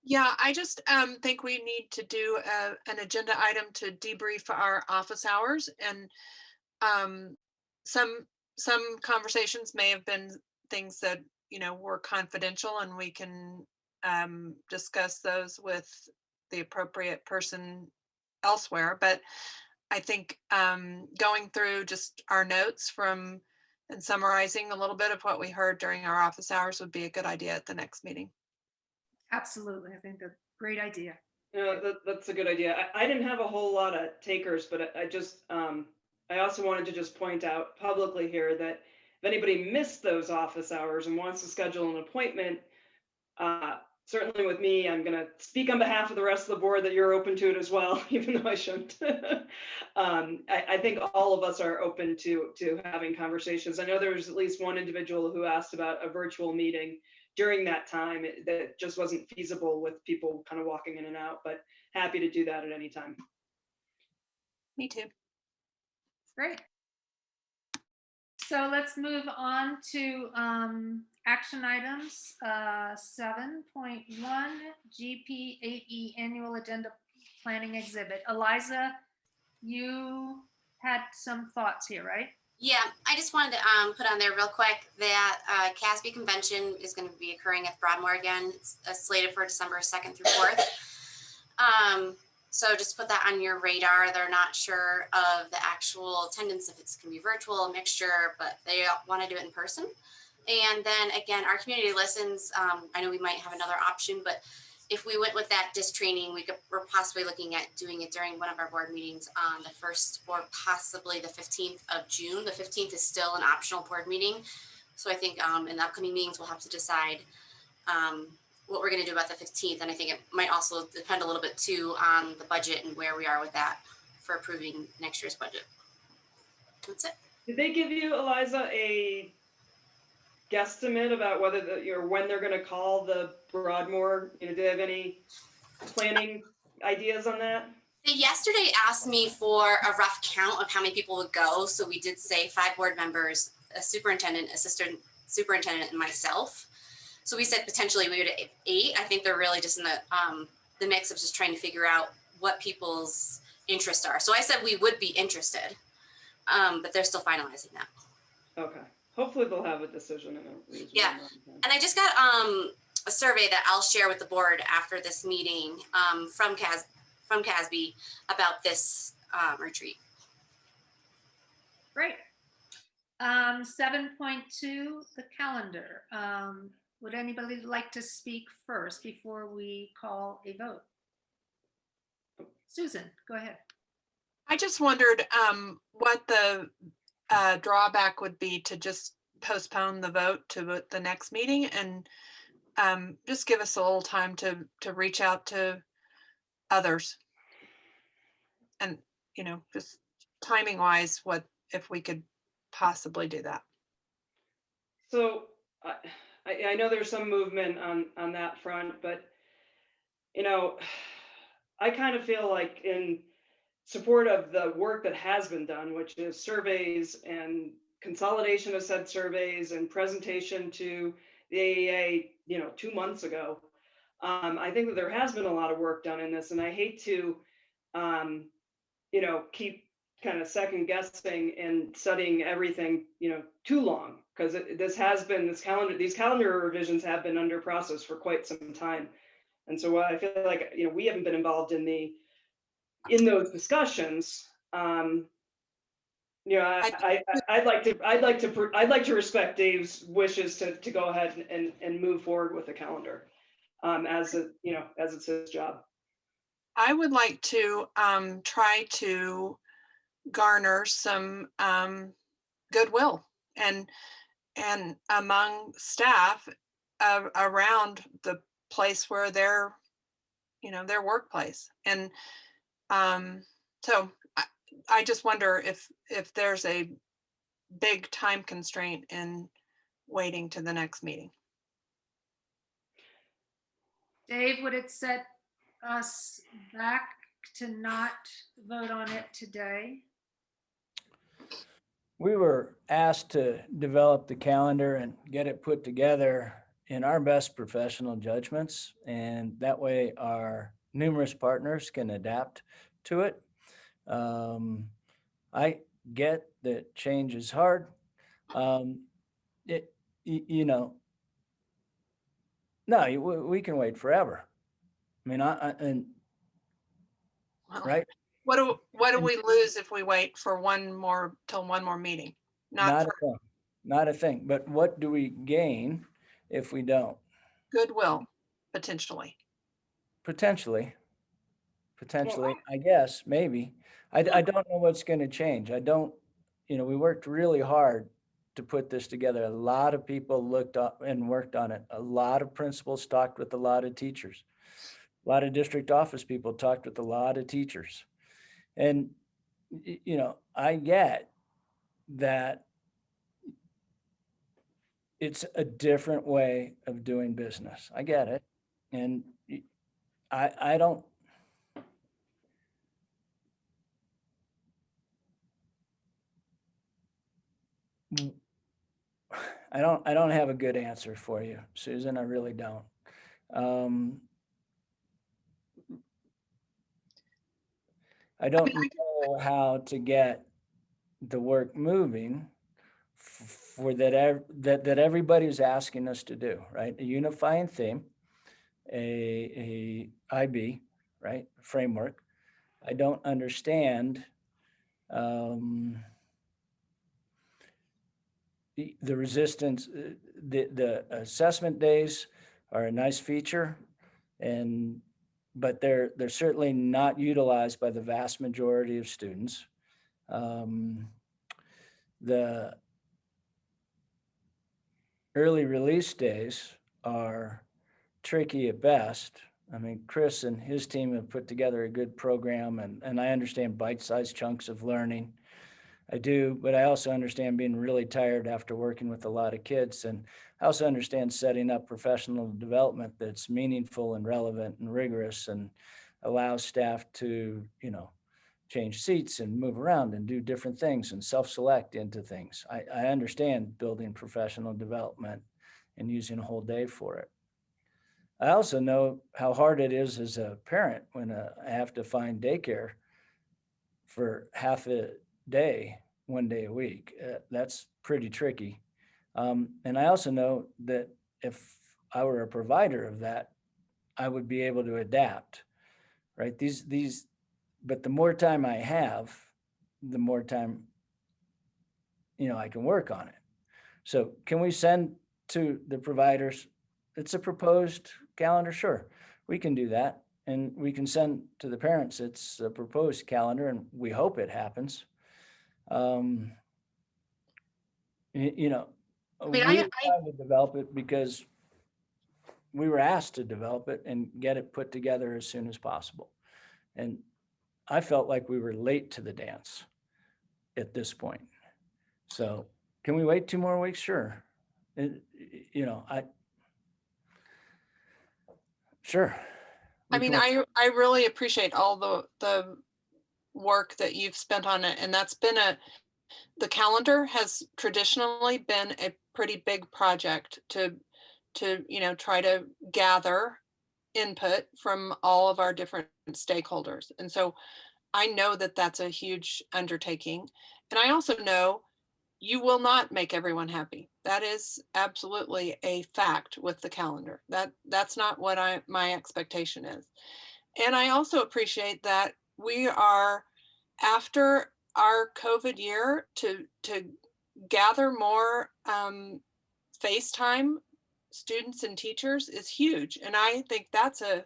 Yeah, I just think we need to do an agenda item to debrief our office hours, and some conversations may have been things that, you know, were confidential, and we can discuss those with the appropriate person elsewhere. But I think going through just our notes and summarizing a little bit of what we heard during our office hours would be a good idea at the next meeting. Absolutely. I think that's a great idea. Yeah, that's a good idea. I didn't have a whole lot of takers, but I just, I also wanted to just point out publicly here that if anybody missed those office hours and wants to schedule an appointment, certainly with me, I'm going to speak on behalf of the rest of the board that you're open to it as well, even though I shouldn't. I think all of us are open to having conversations. I know there was at least one individual who asked about a virtual meeting, during that time, that just wasn't feasible with people kind of walking in and out, but happy to do that at any time. Me too. Great. So let's move on to action items. 7.1 GP8E Annual Agenda Planning Exhibit. Eliza, you had some thoughts here, right? Yeah, I just wanted to put on there real quick that CASB convention is going to be occurring at Broadmoor again. It's slated for December 2nd through 4th. So just put that on your radar. They're not sure of the actual attendance, if it's going to be virtual, a mixture, but they want to do it in person. And then again, our community listens. I know we might have another option, but if we went with that disc training, we're possibly looking at doing it during one of our board meetings on the 1st or possibly the 15th of June. The 15th is still an optional board meeting. So I think in the upcoming meetings, we'll have to decide what we're going to do about the 15th. And I think it might also depend a little bit too on the budget and where we are with that for approving next year's budget. That's it. Did they give you, Eliza, a guesstimate about whether when they're going to call the Broadmoor? Do they have any planning ideas on that? They yesterday asked me for a rough count of how many people would go. So we did say 5 board members, a superintendent, assistant superintendent, and myself. So we said potentially we would have 8. I think they're really just in the mix of just trying to figure out what people's interests are. So I said we would be interested, but they're still finalizing that. Okay. Hopefully they'll have a decision in a reasonable Yeah. amount of time. And I just got a survey that I'll share with the board after this meeting from CASB about this retreat. Great. 7.2, the calendar. Would anybody like to speak first before we call a vote? Susan, go ahead. I just wondered what the drawback would be to just postpone the vote to the next meeting, and just give us a little time to reach out to others. And, just timing wise, what if we could possibly do that? So I know there's some movement on that front, but I kind of feel like in support of the work that has been done, which is surveys and consolidation of said surveys and presentation to the AEA, 2 months ago. I think that there has been a lot of work done in this, and I hate to, keep kind of second guessing and studying everything, too long, because these calendar revisions have been under process for quite some time. And so I feel like, we haven't been involved in those discussions. I'd like to respect Dave's wishes to go ahead and move forward with the calendar, as it's his job. I would like to try to garner some goodwill and among staff around the place where their workplace. And so I just wonder if there's a big time constraint in waiting to the next meeting. Dave, would it set us back to not vote on it today? We were asked to develop the calendar and get it put together in our best professional judgments, and that way our numerous partners can adapt to it. I get that change is hard. No, we can wait forever. I mean, Well, right? What do we lose if we wait for one more meeting? Not a thing. But what do we gain if we don't? Goodwill, potentially. Potentially, I guess, maybe. I don't know what's going to change. We worked really hard to put this together. A lot of people looked up and worked on it. A lot of principals talked with a lot of teachers. A lot of district office people talked with a lot of teachers. And, I get that, it's a different way of doing business. I get it. And I don't, I don't have a good answer for you, Susan. I really don't. I don't know how to get the work moving for that everybody's asking us to do, right? A unifying theme, a IB, right? Framework. I don't understand the resistance. The assessment days are a nice feature, but they're certainly not utilized by the vast majority of students. The early release days are tricky at best. I mean, Chris and his team have put together a good program, and I understand bite-sized chunks of learning. I do, but I also understand being really tired after working with a lot of kids. And I also understand setting up professional development that's meaningful and relevant and rigorous and allows staff to, change seats and move around and do different things and self-select into things. I understand building professional development and using a whole day for it. I also know how hard it is as a parent when I have to find daycare for half a day, 1 day a week. That's pretty tricky. And I also know that if I were a provider of that, I would be able to adapt, right? But the more time I have, the more time, I can work on it. So can we send to the providers? It's a proposed calendar. Sure, we can do that. And we can send to the parents, it's a proposed calendar and we hope it happens. We tried to develop it because we were asked to develop it and get it put together as soon as possible. And I felt like we were late to the dance at this point. So can we wait 2 more weeks? Sure. Sure. I mean, I really appreciate all the work that you've spent on it. And that's been the calendar has traditionally been a pretty big project to try to gather input from all of our different stakeholders. And so I know that that's a huge undertaking. And I also know you will not make everyone happy. That is absolutely a fact with the calendar. That's not what my expectation is. And I also appreciate that we are, after our COVID year, to gather more FaceTime students and teachers is huge. And I think that's a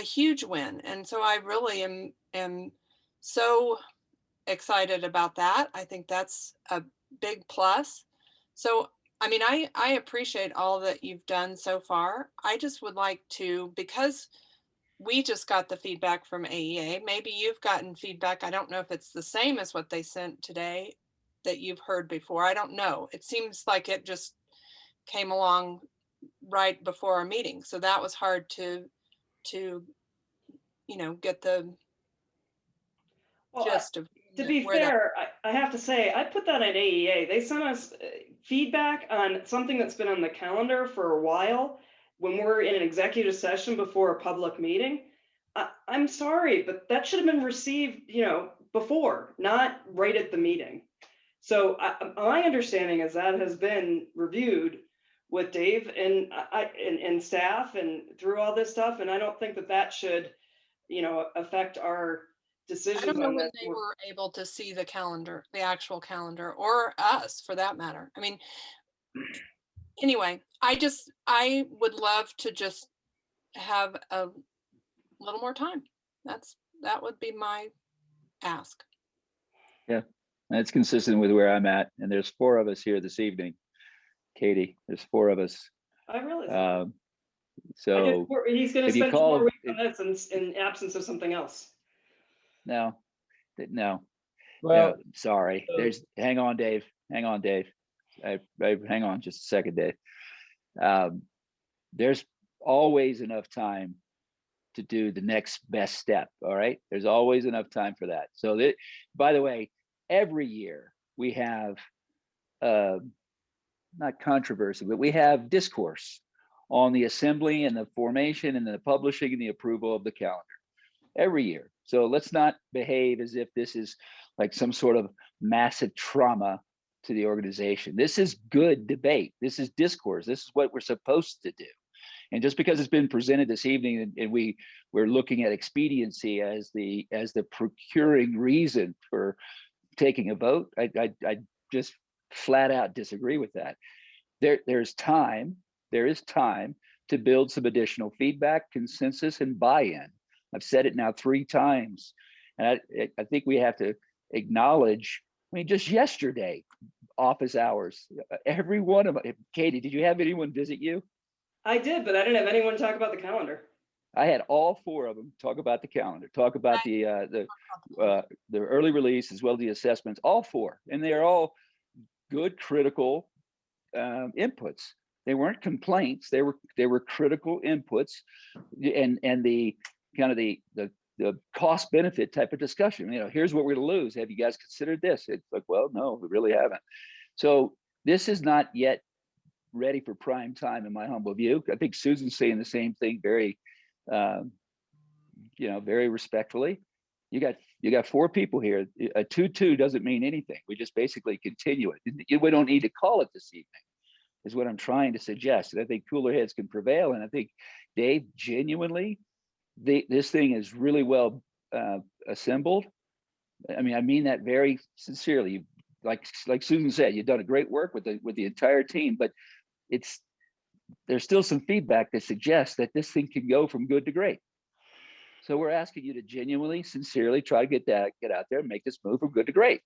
huge win. And so I really am so excited about that. I think that's a big plus. So, I mean, I appreciate all that you've done so far. I just would like to, because we just got the feedback from AEA, maybe you've gotten feedback. I don't know if it's the same as what they sent today that you've heard before. I don't know. It seems like it just came along right before our meeting. So that was hard to get the gist of. To be fair, I have to say, I put that in AEA. They sent us feedback on something that's been on the calendar for a while when we're in an executive session before a public meeting. I'm sorry, but that should have been received, before, not right at the meeting. So my understanding is that has been reviewed with Dave and staff and through all this stuff. And I don't think that should, affect our decisions. I don't know when they were able to see the calendar, the actual calendar, or us for that matter. I mean, anyway, I would love to just have a little more time. That would be my ask. Yeah, that's consistent with where I'm at. And there's 4 of us here this evening. Katie, there's 4 of us. I really. So he's going to spend 2 more weeks on this in absence of something else. No. Well, sorry. Hang on, Dave. hang on just a second, Dave. There's always enough time to do the next best step. All right. There's always enough time for that. So that, by the way, every year we have, not controversy, but we have discourse on the assembly and the formation and the publishing and the approval of the calendar every year. So let's not behave as if this is like some sort of massive trauma to the organization. This is good debate. This is discourse. This is what we're supposed to do. And just because it's been presented this evening and we're looking at expediency as the procuring reason for taking a vote, I just flat out disagree with that. There is time to build some additional feedback, consensus, and buy-in. I've said it now 3 times, and I think we have to acknowledge. I mean, just yesterday, office hours, every one of them. Katie, did you have anyone visit you? I did, but I didn't have anyone talk about the calendar. I had all 4 of them talk about the calendar, talk about the early release as well as the assessments, all 4, and they are all good, critical inputs. They weren't complaints; they were critical inputs, and the kind of the cost benefit type of discussion. You know, here's what we're going to lose. Have you guys considered this? It's like, well, no, we really haven't. So this is not yet ready for prime time, in my humble view. I think Susan's saying the same thing very, very respectfully. You got 4 people here. A 2-2 doesn't mean anything. We just basically continue it. We don't need to call it this evening, is what I'm trying to suggest. And I think cooler heads can prevail. And I think, Dave, genuinely, this thing is really well assembled. I mean that very sincerely. Like Susan said, you've done a great work with the entire team, but there's still some feedback that suggests that this thing can go from good to great. So we're asking you to genuinely, sincerely try to get out there and make this move from good to great.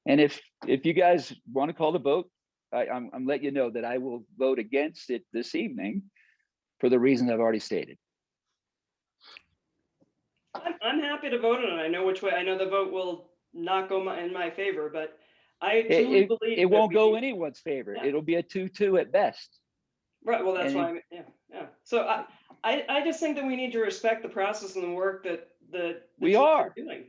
And if you guys want to call the vote, I'm letting you know that I will vote against it this evening for the reasons I've already stated. I'm happy to vote on it. I know which way. I know the vote will not go in my favor, but I truly believe it won't go anyone's favor. Yeah. It'll be a 2-2 at best. Right. Well, that's why. Yeah. So I just think that we need to respect the process and the work that the we are doing.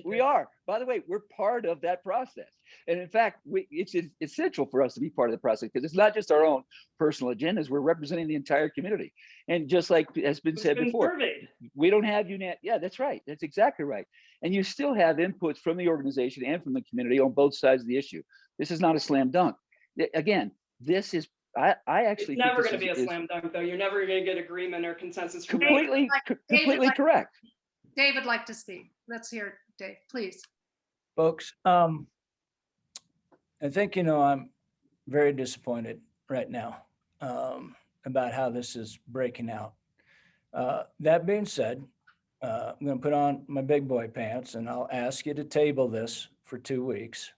We are. By the way, we're part of that process, and in fact, it's essential for us to be part of the process because it's not just our own personal agendas. We're representing the entire community, and just like has been said before, surveyed. We don't have Yeah, that's right. That's exactly right. And you still have inputs from the organization and from the community on both sides of the issue. This is not a slam dunk. Again, this is. I actually it's never going to be a slam dunk, though. You're never going to get agreement or consensus. Completely correct. Dave would like to speak. Let's hear it, Dave, please. Folks, I think, I'm very disappointed right now about how this is breaking out. That being said, I'm going to put on my big boy pants and I'll ask you to table this for 2 weeks.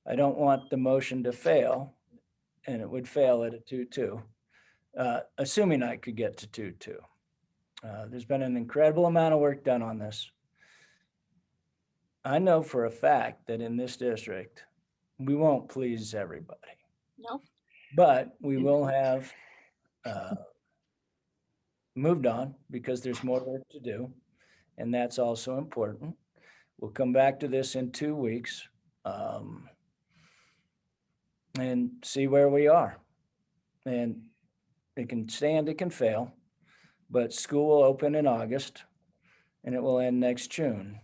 I don't want the motion to fail, and it would fail at a 2-2, assuming I could get to 2-2. There's been an incredible amount of work done on this. I know for a fact that in this district, we won't please everybody. No. But we will have moved on because there's more work to do. And that's also important. We'll come back to this in 2 weeks and see where we are. And it can stand, it can fail. But school will open in August and it will end next June.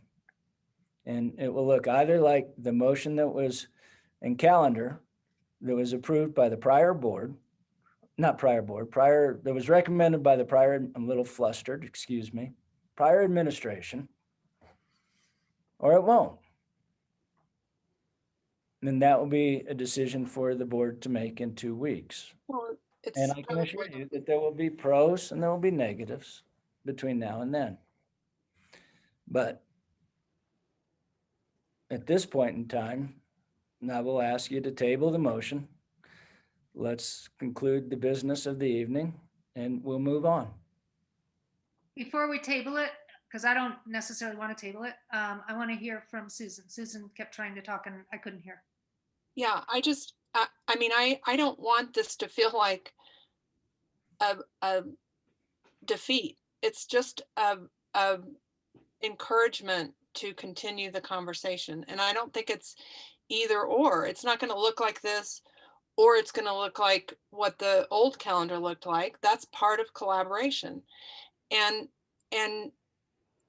And it will look either like the motion that was in calendar that was approved by the prior board, that was recommended by the prior, I'm a little flustered, excuse me, prior administration, or it won't. And that will be a decision for the board to make in 2 weeks. Well, and I can assure you that there will be pros and there will be negatives between now and then. But at this point in time, I will ask you to table the motion. Let's conclude the business of the evening and we'll move on. Before we table it, because I don't necessarily want to table it, I want to hear from Susan. Susan kept trying to talk and I couldn't hear. Yeah, I mean, I don't want this to feel like a defeat. It's just a encouragement to continue the conversation. And I don't think it's either or. It's not going to look like this, or it's going to look like what the old calendar looked like. That's part of collaboration. And and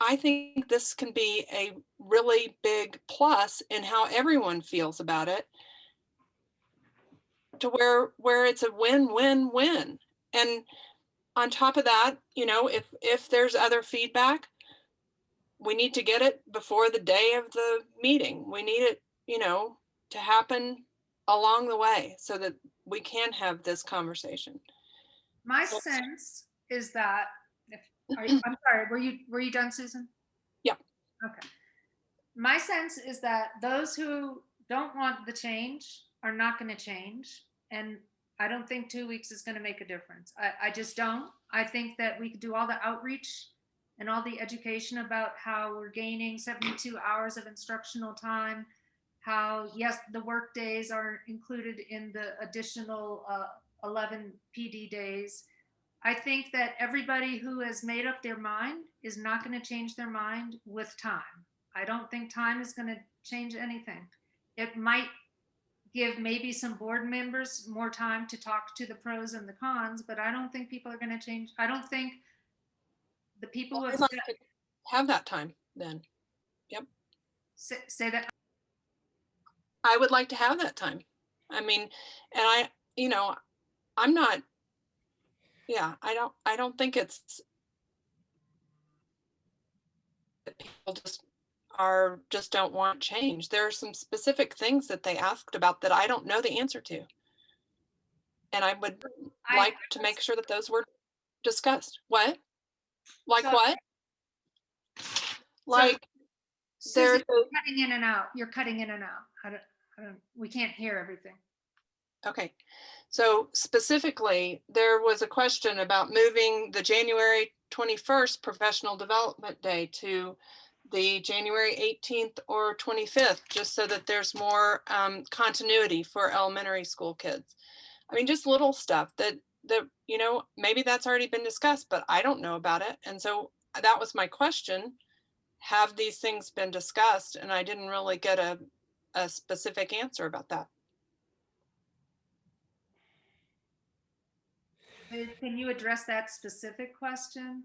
I think this can be a really big plus in how everyone feels about it, to where it's a win-win-win. And on top of that, you know, if there's other feedback, we need to get it before the day of the meeting. We need it, you know, to happen along the way so that we can have this conversation. My sense is that I'm sorry, were you done, Susan? Yeah. Okay. My sense is that those who don't want the change are not going to change. And I don't think 2 weeks is going to make a difference. I just don't. I think that we could do all the outreach and all the education about how we're gaining 72 hours of instructional time, how, yes, the work days are included in the additional 11 PD days. I think that everybody who has made up their mind is not going to change their mind with time. I don't think time is going to change anything. It might give maybe some board members more time to talk to the pros and the cons, but I don't think people are going to change. I don't think the people who I'd have like to have that time then. Yep. say that. I would like to have that time. I mean, and you know, I'm not, yeah, I don't think it's that people just don't want change. There are some specific things that they asked about that I don't know the answer to. And I would like to make sure that those were discussed. What? Like So- what? Like Susan, there's you're cutting in and out. You're cutting in and out. We can't hear everything. okay. So specifically, there was a question about moving the January 21st Professional Development Day to the January 18th or 25th, just so that there's more continuity for elementary school kids. I mean, just little stuff that, you know, maybe that's already been discussed, but I don't know about it. And so that was my question. Have these things been discussed? And I didn't really get a specific answer about that. Can you address that specific question?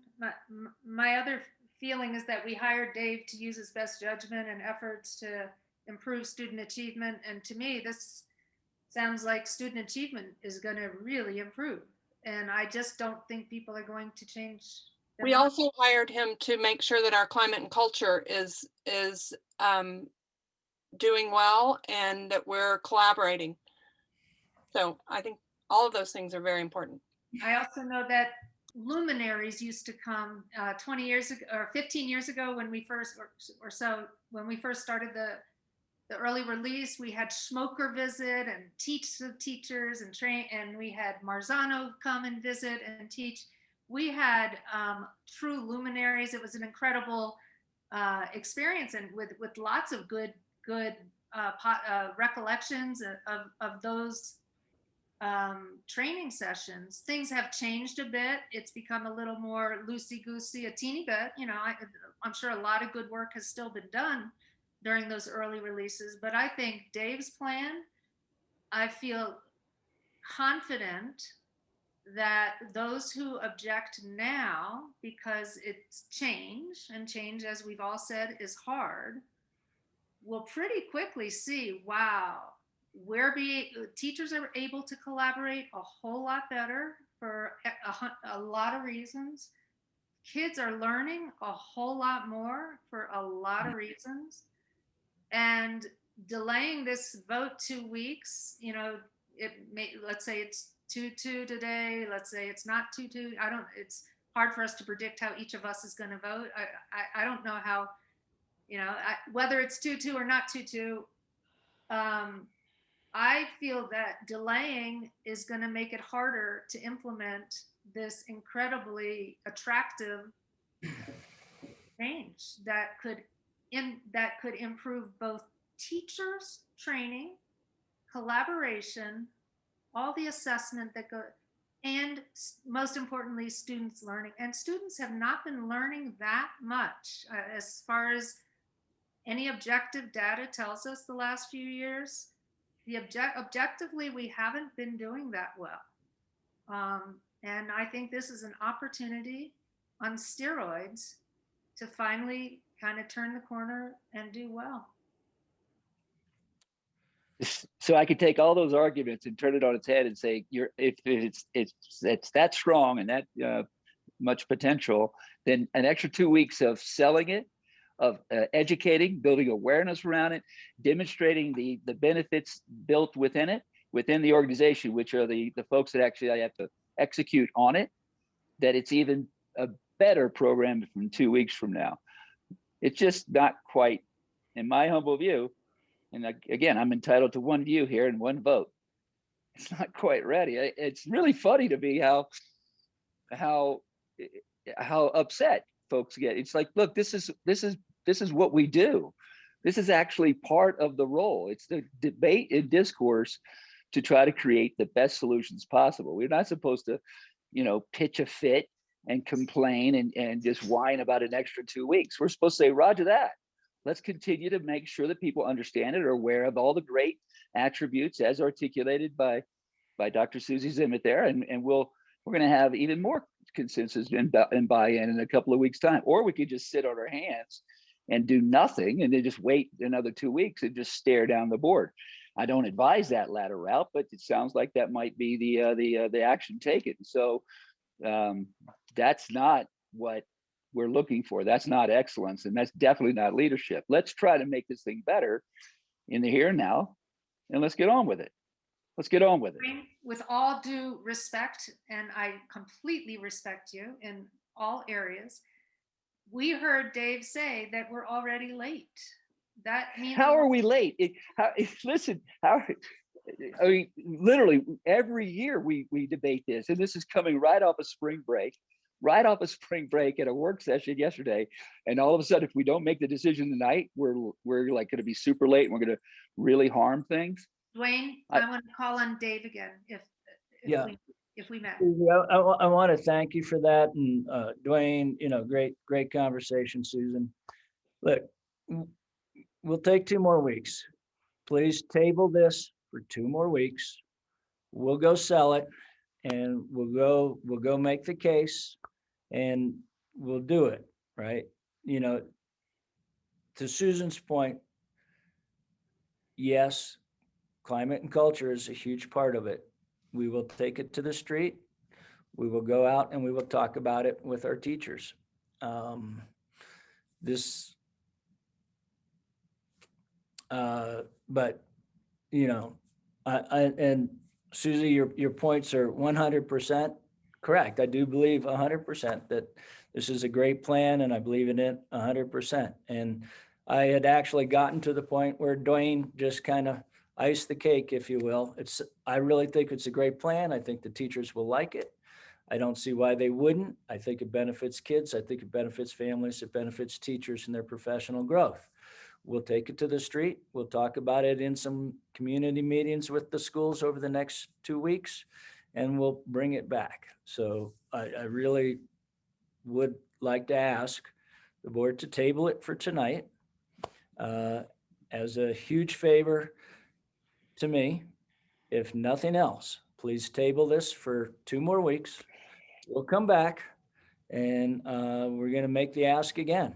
My other feeling is that we hired Dave to use his best judgment and efforts to improve student achievement. And to me, this sounds like student achievement is going to really improve. And I just don't think people are going to change. We also hired him to make sure that our climate and culture is doing well and that we're collaborating. So I think all of those things are very important. I also know that luminaries used to come 20 years ago or 15 years ago when we first when we first started the early release. We had Schmoker visit and teach the teachers and train, and we had Marzano come and visit and teach. We had true luminaries. It was an incredible experience, and with lots of good recollections of those training sessions. Things have changed a bit. It's become a little more loosey-goosey, a teeny bit. You know, I'm sure a lot of good work has still been done during those early releases, but I think Dave's plan, I feel confident that those who object now, because it's change, and change, as we've all said, is hard, will pretty quickly see, wow, teachers are able to collaborate a whole lot better for a lot of reasons. Kids are learning a whole lot more for a lot of reasons. And delaying this vote 2 week, you know, let's say it's 2-2 today, let's say it's not 2-2. It's hard for us to predict how each of us is going to vote. I don't know how, you know, whether it's 2-2 or not 2-2. I feel that delaying is going to make it harder to implement this incredibly attractive change that could improve both teachers' training, collaboration, all the assessment that go, and most importantly, students learning. And students have not been learning that much as far as any objective data tells us the last few years. Objectively, we haven't been doing that well. And I think this is an opportunity on steroids to finally kind of turn the corner and do well. So I could take all those arguments and turn it on its head and say, if it's that strong and that much potential, then an extra 2 weeks of selling it, of educating, building awareness around it, demonstrating the benefits built within it, within the organization, which are the folks that actually have to execute on it, that it's even a better program from 2 weeks from now. It's just not quite, in my humble view, and again, I'm entitled to one view here and one vote. It's not quite ready. It's really funny to me how upset folks get. It's like, look, this is what we do. This is actually part of the role. It's the debate and discourse to try to create the best solutions possible. We're not supposed to, pitch a fit and complain and just whine about an extra 2 weeks. We're supposed to say, Roger that. Let's continue to make sure that people understand it, are aware of all the great attributes as articulated by Dr. Susie Zimmett there, and we're going to have even more consensus and buy-in in a couple of weeks' time. Or we could just sit on our hands and do nothing, and then just wait another 2 weeks and just stare down the board. I don't advise that latter route, but it sounds like that might be the action taken. So that's not what we're looking for. That's not excellence, and that's definitely not leadership. Let's try to make this thing better in the here and now, and let's get on with it. Let's get on with it. With all due respect, and I completely respect you in all areas, we heard Dave say that we're already late. That means how are we late? Listen, literally every year we debate this, and this is coming right off of spring break. Right off a spring break at a work session yesterday, and all of a sudden, if we don't make the decision tonight, we're like going to be super late, and we're going to really harm things. Dwayne, I want to call on Dave again if we met. I want to thank you for that, and Dwayne, great conversation, Susan. Look, we'll take 2 more weeks. Please table this for 2 more weeks. We'll go sell it, and we'll go make the case. And we'll do it, right? To Susan's point, yes, climate and culture is a huge part of it. We will take it to the street. We will go out and we will talk about it with our teachers. But and Susie, your points are 100% correct. I do believe 100% that this is a great plan, and I believe in it 100%. And I had actually gotten to the point where Dwayne just kind of iced the cake, if you will. I really think it's a great plan. I think the teachers will like it. I don't see why they wouldn't. I think it benefits kids. I think it benefits families. It benefits teachers and their professional growth. We'll take it to the street. We'll talk about it in some community meetings with the schools over the next 2 weeks, and we'll bring it back. So I really would like to ask the board to table it for tonight as a huge favor to me. If nothing else, please table this for 2 more weeks. We'll come back and we're going to make the ask again.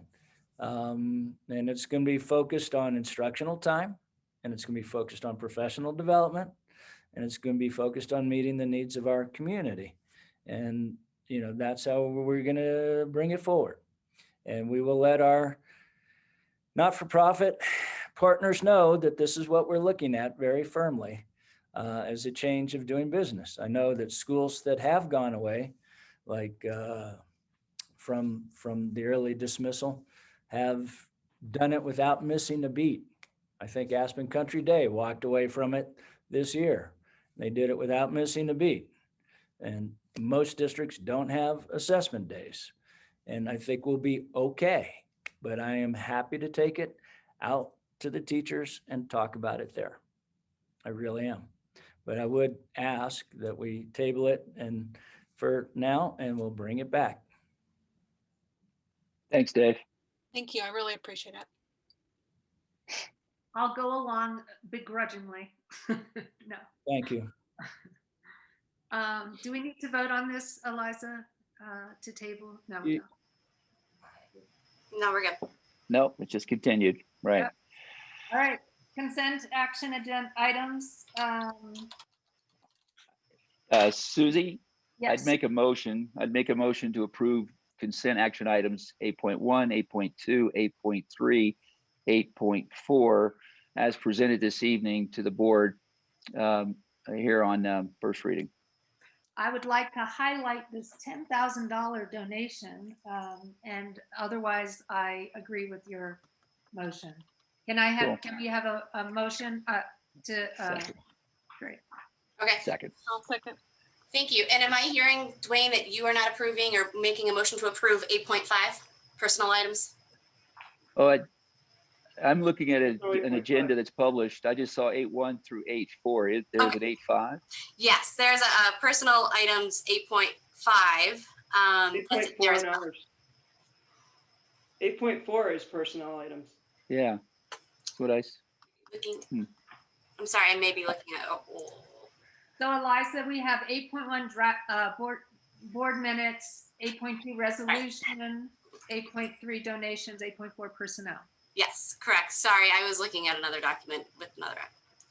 And it's going to be focused on instructional time, and it's going to be focused on professional development, and it's going to be focused on meeting the needs of our community. And, that's how we're going to bring it forward. And we will let our not-for-profit partners know that this is what we're looking at very firmly as a change of doing business. I know that schools that have gone away, like from the early dismissal, have done it without missing a beat. I think Aspen Country Day walked away from it this year. They did it without missing a beat. And most districts don't have assessment days. And I think we'll be okay. But I am happy to take it out to the teachers and talk about it there. I really am. But I would ask that we table it and for now, and we'll bring it back. Thanks, Dave. Thank you. I really appreciate it. I'll go along begrudgingly. No. Thank you. Do we need to vote on this, Eliza, to table? No. You- No, we're good. No, it just continued, right? Yep. All right, consent action agenda items. Susie, Yes. I'd make a motion to approve consent action items 8.1, 8.2, 8.3, 8.4 as presented this evening to the board here on first reading. I would like to highlight this $10,000 donation, and otherwise I agree with your motion. Can I have, Cool. can we have a motion to, Second. great. Okay, Second. I'll second. thank you. And am I hearing, Dwayne, that you are not approving or making a motion to approve 8.5 personal items? Oh, I'm looking at an 8.5. agenda that's published. I just saw 8.1 through 8.4. There's an 8.5. Yes, there's a personal items 8.5. That's 8.4 there as and well. others. 8.4 is personnel items. Yeah, that's what Looking- I'm sorry, I may be looking at. Oh. So Eliza, we have 8.1 board minutes, 8.2 resolution, 8.3 donations, 8.4 personnel. Yes, correct. Sorry, I was looking at another document with another.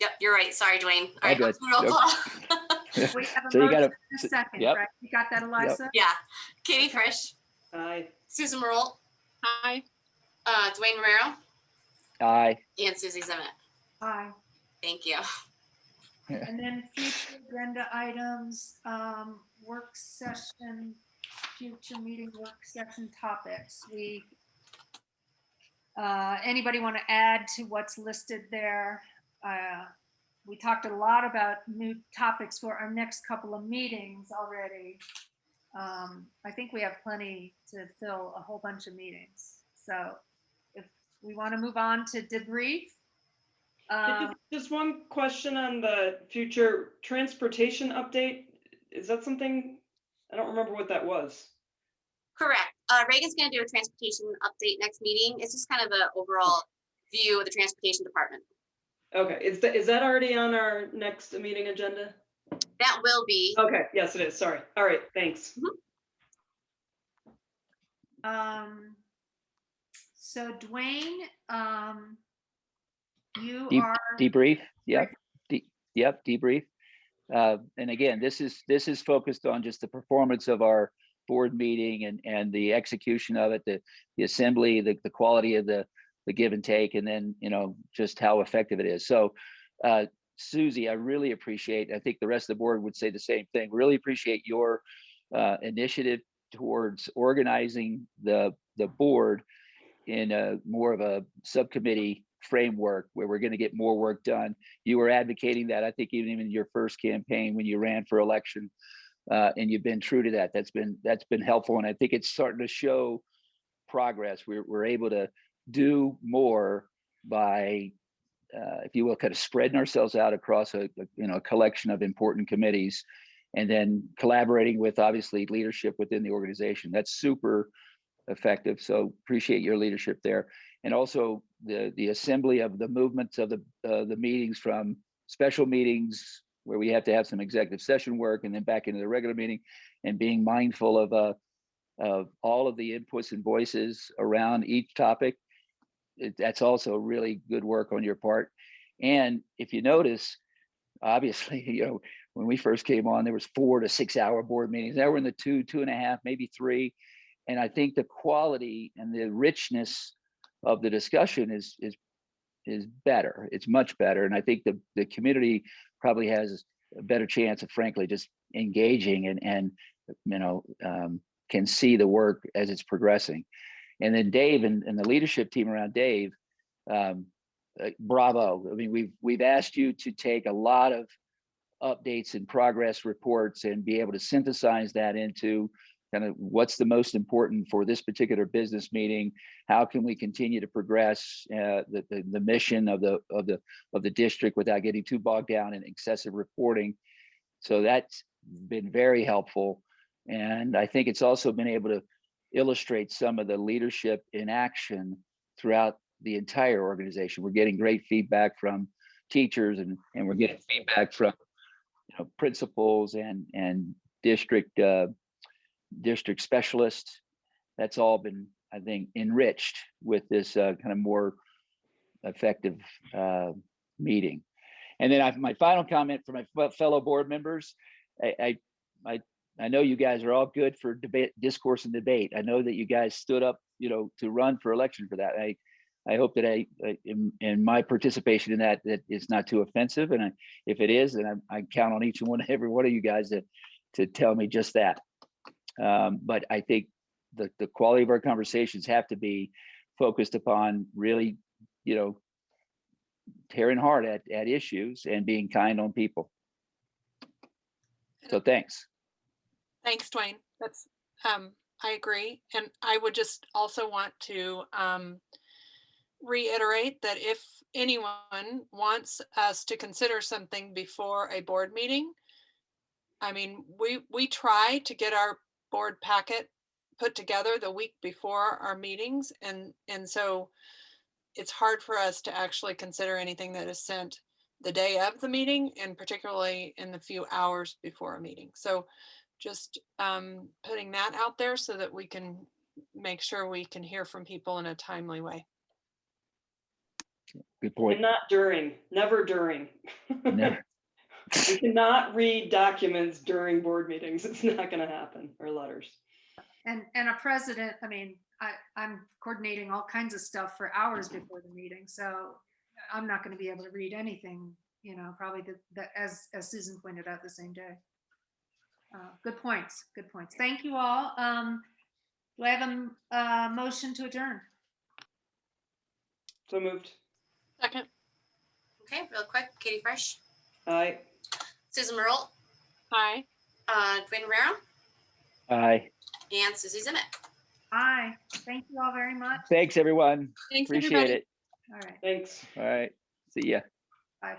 Yep, you're right. Sorry, Dwayne. All right, good. let's do roll Yep. call. We have a So you motion gotta- and a second, yep. right? You got that, Eliza? Yeah, Katie Frisch, Aye. Susan Marolt, Hi. Dwayne Romero, Aye. and Susie Zimmett. Aye. Thank you. And then future agenda items, work session, future meeting work session topics. Anybody want to add to what's listed there? We talked a lot about new topics for our next couple of meetings already. I think we have plenty to fill a whole bunch of meetings. So if we want to move on to debrief. Just one question on the future transportation update. Is that something, I don't remember what that was. Correct. Reagan's going to do a transportation update next meeting. It's just kind of an overall view of the transportation department. Okay, is that already on our next meeting agenda? That will be. Okay, yes, it is. Sorry. All right, thanks. So Dwayne, you Deep- are. Debrief. Yep. Yep. Debrief. And again, this is focused on just the performance of our board meeting and the execution of it, the assembly, the quality of the give and take, and then, just how effective it is. So, Susie, I really appreciate, I think the rest of the board would say the same thing, really appreciate your initiative towards organizing the board in a more of a subcommittee framework where we're going to get more work done. You were advocating that, I think, even in your first campaign when you ran for election, and you've been true to that. That's been helpful, and I think it's starting to show progress. We're able to do more by, if you will, kind of spreading ourselves out across a collection of important committees, and then collaborating with obviously leadership within the organization. That's super effective. So appreciate your leadership there, and also the assembly of the movements of the meetings, from special meetings where we have to have some executive session work, and then back into the regular meeting, and being mindful of all of the inputs and voices around each topic. That's also really good work on your part. And if you notice, obviously, when we first came on, there was 4 to 6 hour board meetings. Now we're in the 2.5, maybe 3. And I think the quality and the richness of the discussion is better. It's much better. And I think the community probably has a better chance of, frankly, just engaging and can see the work as it's progressing. And then Dave and the leadership team around Dave, bravo. I mean, we've asked you to take a lot of updates and progress reports and be able to synthesize that into kind of what's the most important for this particular business meeting? How can we continue to progress the mission of the district without getting too bogged down in excessive reporting? So that's been very helpful. And I think it's also been able to illustrate some of the leadership in action throughout the entire organization. We're getting great feedback from teachers, and we're getting feedback from principals and district specialists. That's all been, I think, enriched with this kind of more effective meeting. And then my final comment for my fellow board members, I know you guys are all good for debate, discourse and debate. I know that you guys stood up, to run for election for that. I hope that in my participation in that it's not too offensive. And if it is, then I count on each and every one of you guys to tell me just that. But I think the quality of our conversations have to be focused upon really, tearing hard at issues and being kind on people. So thanks. Thanks, Dwayne. That's, I agree. And I would just also want to reiterate that if anyone wants us to consider something before a board meeting, I mean, we try to get our board packet put together the week before our meetings. And so it's hard for us to actually consider anything that is sent the day of the meeting, and particularly in the few hours before a meeting. So just putting that out there so that we can make sure we can hear from people in a timely way. Good point. And not during, never during. No. We cannot read documents during board meetings. It's not going to happen, or letters. And a president, I mean, I'm coordinating all kinds of stuff for hours before the meeting. So I'm not going to be able to read anything, probably as Susan pointed out, the same day. Good points. Good points. Thank you all. Do I have a motion to adjourn? So moved. Second. Okay, real quick, Katie Fresh, Aye. Susan Merle, Hi. Dwayne Romero, Aye. and Susie Zimmett. Aye. Thank you all very much. Thanks, everyone. Thanks, Appreciate everybody. it. All right. Thanks. All right. See ya. Bye.